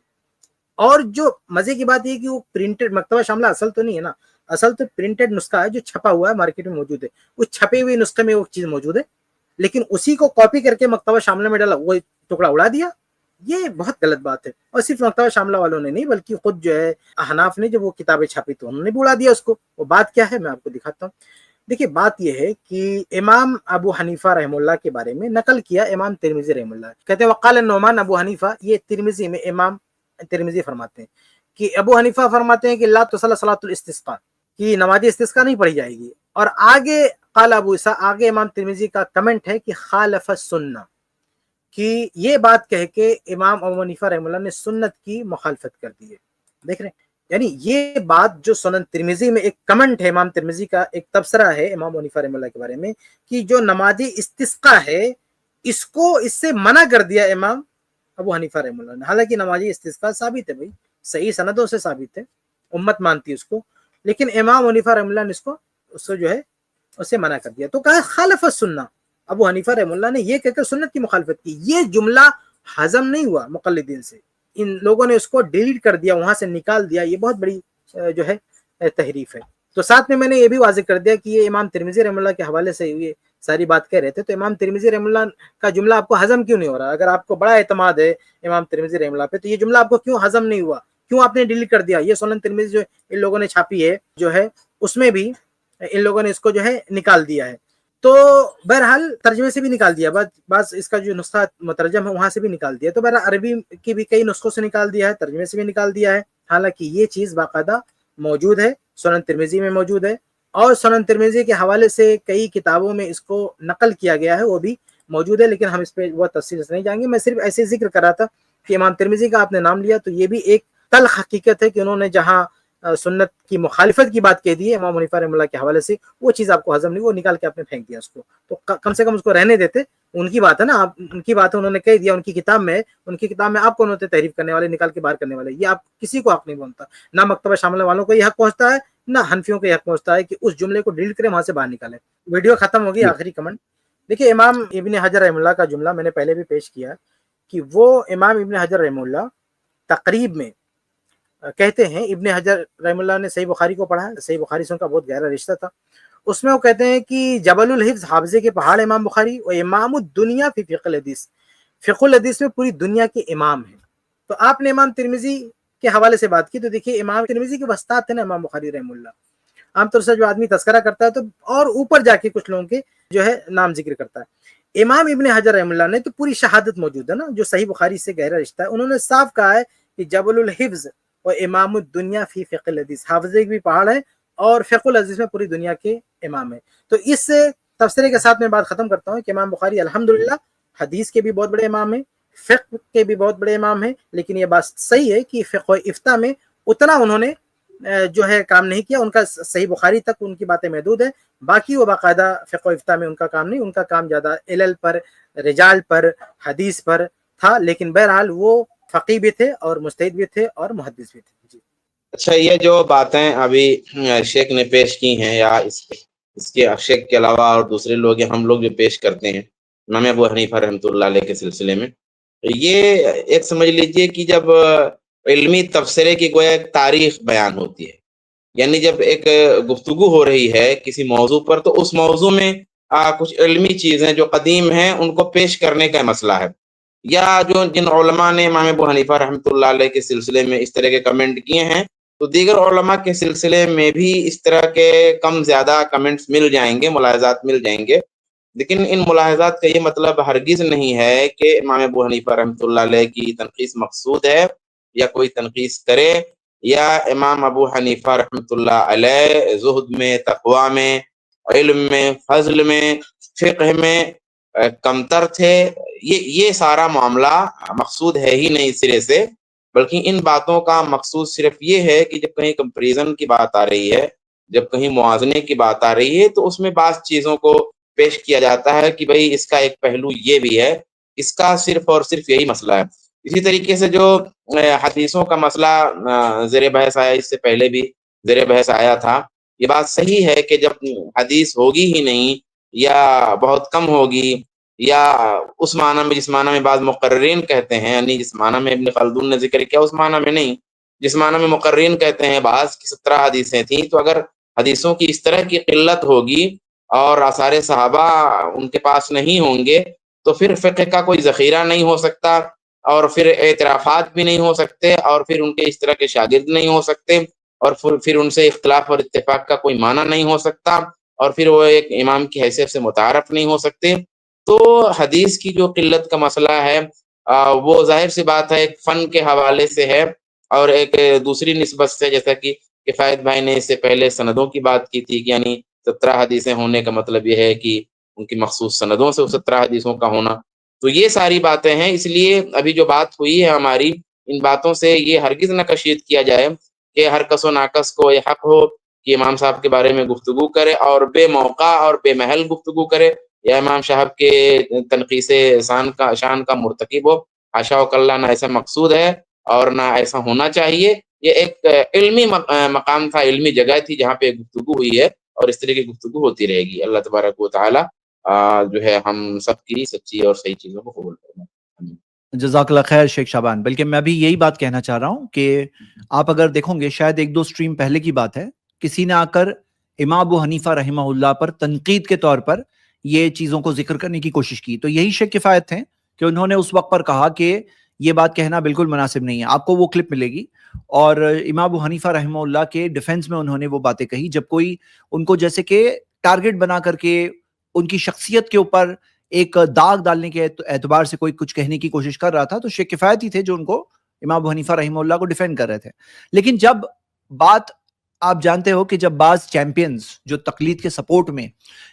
اور جو مزے کی بات یہ کہ وہ پرنٹڈ مکتبہ شاملہ اصل تو نہیں ہے نا، اصل تو پرنٹڈ نسخہ ہے جو چھپا ہوا ہے، مارکیٹ میں موجود ہے، اس چھپے ہوئے نسخے میں وہ چیز موجود ہے، لیکن اسی کو کاپی کر کے مکتبہ شاملہ میں ڈالا، وہ ٹکڑا اڑا دیا۔ یہ بہت غلط بات ہے، اور صرف مکتبہ شاملہ والوں نے نہیں بلکہ خود جو ہے احناف نے جب وہ کتابیں چھاپی تو انہوں نے بھی اڑا دیا اس کو۔ وہ بات کیا ہے میں آپ کو دکھاتا ہوں۔ دیکھیے بات یہ ہے کہ امام ابو حنیفہ رحمہ اللہ کے بارے میں نقل کیا امام ترمذی رحمہ اللہ، کہتے ہیں وقال النعمان ابو حنیفہ، یہ ترمذی میں امام ترمذی فرماتے ہیں کہ ابو حنیفہ فرماتے ہیں کہ لا تصلی صلاۃ الاستسقاء، کہ نماز استسقاء نہیں پڑھی جائے گی۔ اور آگے قال ابو عیسیٰ، آگے امام ترمذی کا کمنٹ ہے کہ خالف السنہ، کہ یہ بات کہہ کے امام ابو حنیفہ رحمہ اللہ نے سنت کی مخالفت کر دی ہے۔ دیکھ رہے ہیں، یعنی یہ بات جو سنن ترمذی میں ایک کمنٹ ہے، امام ترمذی کا ایک تبصرہ ہے امام ابو حنیفہ رحمہ اللہ کے بارے میں، کہ جو نماز استسقاء ہے اس کو اس سے منع کر دیا امام ابو حنیفہ رحمہ اللہ نے۔ حالانکہ نماز استسقاء ثابت ہے، بھائی صحیح سندوں سے ثابت ہے، امت مانتی ہے اس کو، لیکن امام حنیفہ رحمہ اللہ نے اس کو جو ہے اس سے منع کر دیا۔ تو کہا خالف السنہ، ابو حنیفہ رحمہ اللہ نے یہ کہہ کر سنت کی مخالفت کی۔ یہ جملہ ہضم نہیں ہوا مقلدین سے، ان لوگوں نے اس کو ڈیلیٹ کر دیا، وہاں سے نکال دیا۔ یہ بہت بڑی جو ہے تحریف ہے۔ تو ساتھ میں نے یہ بھی واضح کر دیا کہ یہ امام ترمذی رحمہ اللہ کے حوالے سے یہ ساری بات کہہ رہے تھے، تو امام ترمذی رحمہ اللہ کا جملہ آپ کو ہضم کیوں نہیں ہو رہا؟ اگر آپ کو بڑا اعتماد ہے امام ترمذی رحمہ اللہ پہ، تو یہ جملہ آپ کو کیوں ہضم نہیں ہوا، کیوں آپ نے ڈیلیٹ کر دیا؟ یہ سنن ترمذی جو ان لوگوں نے چھاپی ہے جو ہے اس میں بھی ان لوگوں نے اس کو جو ہے نکال دیا ہے۔ تو بہرحال ترجمے سے بھی نکال دیا، بعض اس کا جو نسخہ مترجم ہے وہاں سے بھی نکال دیا، تو بہرحال عربی کی بھی کئی نسخوں سے نکال دیا ہے، ترجمے سے بھی نکال دیا ہے۔ حالانکہ یہ چیز باقاعدہ موجود ہے، سنن ترمذی میں موجود ہے، اور سنن ترمذی کے حوالے سے کئی کتابوں میں اس کو نقل کیا گیا ہے، وہ بھی موجود ہے، لیکن ہم اس پہ وہ تفصیل سے نہیں جائیں گے۔ میں صرف ایسے ذکر کر رہا تھا کہ امام ترمذی کا آپ نے نام لیا تو یہ بھی ایک تلخ حقیقت ہے کہ انہوں نے جہاں سنت کی مخالفت کی بات کہہ دی ہے امام حنیفہ رحمہ اللہ کے حوالے سے، وہ چیز آپ کو ہضم نہیں، وہ نکال کے آپ نے پھینک دیا اس کو، تو کم سے کم اس کو رہنے دیتے۔ ان کی بات ہے نا، ان کی بات ہے، انہوں نے کہہ دیا، ان کی کتاب میں آپ کون ہوتے تحریف کرنے والے، نکال کے باہر کرنے والے؟ یہ آپ کسی کو حق نہیں بنتا، نہ مکتبہ شاملہ والوں کو یہ حق پہنچتا ہے، نہ حنفیوں کو یہ حق پہنچتا ہے کہ اس جملے کو ڈیلیٹ کریں، وہاں سے باہر نکالیں۔ ویڈیو ختم ہوگی، آخری کمنٹ دیکھیے، امام ابن حجر رحمہ اللہ کا جملہ میں نے پہلے بھی پیش کیا کہ وہ امام ابن حجر رحمہ اللہ تقریب میں کہتے ہیں ابن حجر رحم اللہ نے صحیح بخاری کو پڑھا، صحیح بخاری سے ان کا بہت گہرا رشتہ تھا، اس میں وہ کہتے ہیں کہ جبل الحفظ، حافظے کے پہاڑ امام بخاری، و امام الدنیا فی فقہ الحدیث، فقہ الحدیث میں پوری دنیا کے امام ہیں۔ تو آپ نے امام ترمذی کے حوالے سے بات کی، تو دیکھیے امام ترمذی کے وسطات تھے نا امام بخاری رحم اللہ۔ عام طور سے جو آدمی تذکرہ کرتا ہے تو اور اوپر جا کے کچھ لوگوں کے جو ہے نام ذکر کرتا ہے۔ امام ابن حجر رحم اللہ نے تو پوری شہادت موجود ہے نا، جو صحیح بخاری سے گہرا رشتہ ہے، انہوں نے صاف کہا ہے کہ جبل الحفظ اور امام الدنیا فی فقہ الحدیث، حافظے کے بھی پہاڑ ہے اور فقہ الحدیث میں پوری دنیا کے امام ہیں۔ تو اس تبصرے کے ساتھ میں بات ختم کرتا ہوں کہ امام بخاری الحمدللہ حدیث کے بھی بہت بڑے امام ہیں، فقہ کے بھی بہت بڑے امام ہیں، لیکن یہ بات صحیح ہے کہ فقہ و افتاء میں اتنا انہوں نے جو ہے کام نہیں کیا، ان کا صحیح بخاری تک ان کی باتیں محدود ہیں، باقی وہ باقاعدہ فقہ و افتاء میں ان کا کام نہیں، ان کا کام زیادہ علل پر، رجال پر، حدیث پر تھا، لیکن بہرحال وہ فقی بھی تھے اور مجتہد بھی تھے اور محدث بھی تھے۔ جی اچھا، یہ جو باتیں ابھی شیخ نے پیش کی ہیں، یا اس کے شیخ کے علاوہ اور دوسرے لوگ یا ہم لوگ جو پیش کرتے ہیں امام ابو حنیفہ رحمۃ اللہ علیہ کے سلسلے میں، یہ ایک سمجھ لیجئے کہ جب علمی تبصرے کی گویا ایک تاریخ بیان ہوتی ہے، یعنی جب ایک گفتگو ہو رہی ہے کسی موضوع پر، تو اس موضوع میں کچھ علمی چیزیں جو قدیم ہیں ان کو پیش کرنے کا مسئلہ ہے، یا جن علماء نے امام ابو حنیفہ رحمۃ اللہ علیہ کے سلسلے میں اس طرح کے کمنٹ کیے ہیں، تو دیگر علماء کے سلسلے میں بھی اس طرح کے کم زیادہ کمنٹس مل جائیں گے، ملاحظات مل جائیں گے، لیکن ان ملاحظات کا یہ مطلب ہرگز نہیں ہے کہ امام ابو حنیفہ رحمۃ اللہ علیہ کی تنقیص مقصود ہے یا کوئی تنقیص کرے، یا امام ابو حنیفہ رحمۃ اللہ علیہ زہد میں، تقوی میں، علم میں، فضل میں، فقہ میں کمتر تھے، یہ سارا معاملہ مقصود ہے ہی نہیں سرے سے، بلکہ ان باتوں کا مقصود صرف یہ ہے کہ جب کہیں کمپیریزن کی بات آ رہی ہے، جب کہیں موازنے کی بات آ رہی ہے، تو اس میں بعض چیزوں کو پیش کیا جاتا ہے کہ بھئی اس کا ایک پہلو یہ بھی ہے، اس کا صرف اور صرف یہی مسئلہ ہے۔ اسی طریقے سے جو حدیثوں کا مسئلہ زیر بحث آیا، اس سے پہلے بھی زیر بحث آیا تھا، یہ بات صحیح ہے کہ جب حدیث ہوگی ہی نہیں یا بہت کم ہوگی، یا اس معنی میں جس معنی میں بعض مقررین کہتے ہیں، یعنی جس معنی میں ابن خلدون نے ذکر کیا اس معنی میں نہیں، جس معنی میں مقررین کہتے ہیں بعض کی 17 حدیثیں تھیں، تو اگر حدیثوں کی اس طرح کی قلت ہوگی اور آثار صحابہ ان کے پاس نہیں ہوں گے، تو پھر فقہ کا کوئی ذخیرہ نہیں ہو سکتا، اور پھر اعترافات بھی نہیں ہو سکتے، اور پھر ان کے اس طرح کے شاگرد نہیں ہو سکتے، اور پھر ان سے اختلاف اور اتفاق کا کوئی معنی نہیں ہو سکتا، اور پھر وہ ایک امام کی حیثیت سے متعارف نہیں ہو سکتے۔ تو حدیث کی جو قلت کا مسئلہ ہے، وہ ظاہر سی بات ہے ایک فن کے حوالے سے ہے، اور ایک دوسری نسبت سے، جیسا کہ کفایت بھائی نے اس سے پہلے سندوں کی بات کی تھی کہ یعنی 17 حدیثیں ہونے کا مطلب یہ ہے کہ ان کی مخصوص سندوں سے 17 حدیثوں کا ہونا، تو یہ ساری باتیں ہیں۔ اس لیے ابھی جو بات ہوئی ہے ہماری، ان باتوں سے یہ ہرگز نہ کشید کیا جائے کہ ہر کس و ناکس کو یہ حق ہو کہ امام صاحب کے بارے میں گفتگو کرے اور بے موقع اور بے محل گفتگو کرے، یا امام صاحب کے تنقیص شان کا مرتکب ہو۔ حاشا وکلا، نہ ایسا مقصود ہے اور نہ ایسا ہونا چاہیے۔ یہ ایک علمی مقام تھا، علمی جگہ تھی جہاں پہ گفتگو ہوئی ہے، اور اس طرح کی گفتگو ہوتی رہے گی۔ اللہ تبارک و تعالی جو ہے ہم سب کی سچی اور صحیح چیزوں کو قبول کرنا۔ جزاک اللہ خیر شیخ شعبان۔ بلکہ میں بھی یہی بات کہنا چاہ رہا ہوں کہ آپ اگر دیکھو گے، شاید 1-2 سٹریم پہلے کی بات ہے، کسی نے آ کر امام ابو حنیفہ رحمہ اللہ پر تنقید کے طور پر یہ چیزوں کو ذکر کرنے کی کوشش کی، تو یہی شیخ کفایت تھے کہ انہوں نے اس وقت پر کہا کہ یہ بات کہنا بالکل مناسب نہیں ہے۔ آپ کو وہ کلپ ملے گی، اور امام ابو حنیفہ رحمہ اللہ کے ڈیفنس میں انہوں نے وہ باتیں کہی، جب کوئی ان کو جیسے کہ ٹارگٹ بنا کر کے ان کی شخصیت کے اوپر ایک داغ ڈالنے کے اعتبار سے کوئی کچھ کہنے کی کوشش کر رہا تھا، تو شیخ کفایت ہی تھے جو ان کو، امام ابو حنیفہ رحمہ اللہ کو ڈیفینڈ کر رہے تھے۔ لیکن جب بات، آپ جانتے ہو کہ جب بعض چیمپئنز جو تقلید کے سپورٹ میں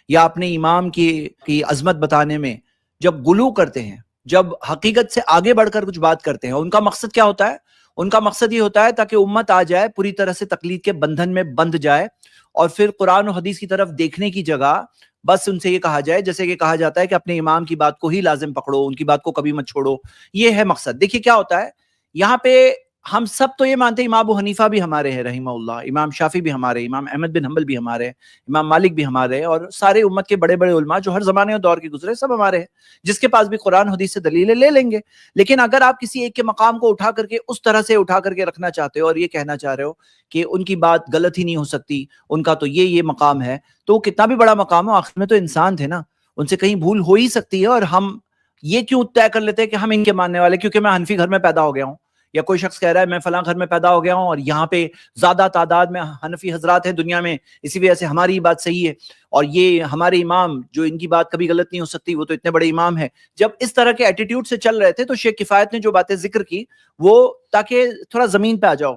یا اپنے امام کی عظمت بتانے میں جب غلو کرتے ہیں، جب حقیقت سے آگے بڑھ کر کچھ بات کرتے ہیں، ان کا مقصد کیا ہوتا ہے؟ ان کا مقصد یہ ہوتا ہے تاکہ امت آ جائے، پوری طرح سے تقلید کے بندھن میں بندھ جائے، اور پھر قرآن و حدیث کی طرف دیکھنے کی جگہ بس ان سے یہ کہا جائے، جیسے کہ کہا جاتا ہے کہ اپنے امام کی بات کو ہی لازم پکڑو، ان کی بات کو کبھی مت چھوڑو۔ یہ ہے مقصد۔ دیکھیے کیا ہوتا ہے یہاں پہ، ہم سب تو یہ مانتے ہیں امام ابو حنیفہ بھی ہمارے ہیں رحمہ اللہ، امام شافعی بھی ہمارے، امام احمد بن حنبل بھی ہمارے، امام مالک بھی ہمارے، اور سارے امت کے بڑے بڑے علماء جو ہر زمانے اور دور کے گزرے سب ہمارے ہیں، جس کے پاس بھی قرآن حدیث سے دلیلیں لے لیں گے۔ لیکن اگر آپ کسی ایک کے مقام کو اٹھا کر کے اس طرح سے اٹھا کر کے رکھنا چاہتے ہو اور یہ کہنا چاہ رہے ہو کہ ان کی بات غلط ہی نہیں ہو سکتی، ان کا تو یہ مقام ہے، تو وہ کتنا بھی بڑا مقام ہو، آخر میں تو انسان تھے نا، ان سے کہیں بھول ہو ہی سکتی ہے۔ اور ہم یہ کیوں طے کر لیتے ہیں کہ ہم ان کے ماننے والے کیونکہ میں حنفی گھر میں پیدا ہو گیا ہوں، یا کوئی شخص کہہ رہا ہے میں فلاں گھر میں پیدا ہو گیا ہوں اور یہاں پہ زیادہ تعداد میں حنفی حضرات ہیں دنیا میں، اسی وجہ سے ہماری بات صحیح ہے، اور یہ ہمارے امام جو ان کی بات کبھی غلط نہیں ہو سکتی، وہ تو اتنے بڑے امام ہیں۔ جب اس طرح کے ایٹیٹیوڈ سے چل رہے تھے تو شیخ کفایت نے جو باتیں ذکر کی وہ تاکہ تھوڑا زمین پہ آ جاؤ،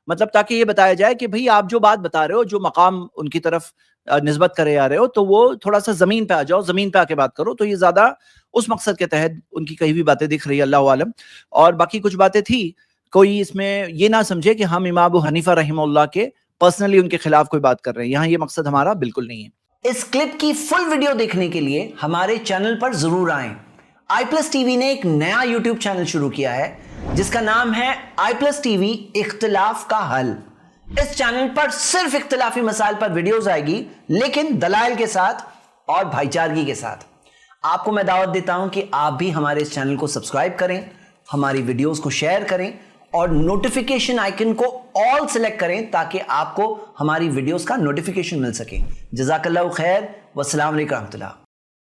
مطلب تاکہ یہ بتایا جائے کہ بھئی آپ جو بات بتا رہے ہو، جو مقام ان کی طرف نسبت کرے آ رہے ہو، تو وہ تھوڑا سا زمین پہ آ جاؤ، زمین پہ آ کے بات کرو۔ تو یہ زیادہ اس مقصد کے تحت ان کی کئی بھی باتیں دکھ رہی ہے، اللہ عالم۔ اور باقی کچھ باتیں تھی، کوئی اس میں یہ نہ سمجھے کہ ہم امام ابو حنیفہ رحمہ اللہ کے پرسنلی ان کے خلاف کوئی بات کر رہے ہیں، یہاں یہ مقصد ہمارا بالکل نہیں ہے۔ اس کلپ کی فل ویڈیو دیکھنے کے لیے ہمارے چینل پر ضرور آئیں۔ آئی پلس ٹی وی نے ایک نیا یوٹیوب چینل شروع کیا ہے جس کا نام ہے آئی پلس ٹی وی اختلاف کا حل۔ اس چینل پر صرف اختلافی مسائل پر ویڈیوز آئے گی، لیکن دلائل کے ساتھ اور بھائی چارگی کے ساتھ۔ آپ کو میں دعوت دیتا ہوں کہ آپ بھی ہمارے اس چینل کو سبسکرائب کریں، ہماری ویڈیوز کو شیئر کریں اور نوٹیفیکیشن آئیکن کو آل سلیکٹ کریں تاکہ آپ کو ہماری ویڈیوز کا نوٹیفیکیشن مل سکے۔ جزاک اللہ خیر، والسلام علیکم ورحمۃ اللہ۔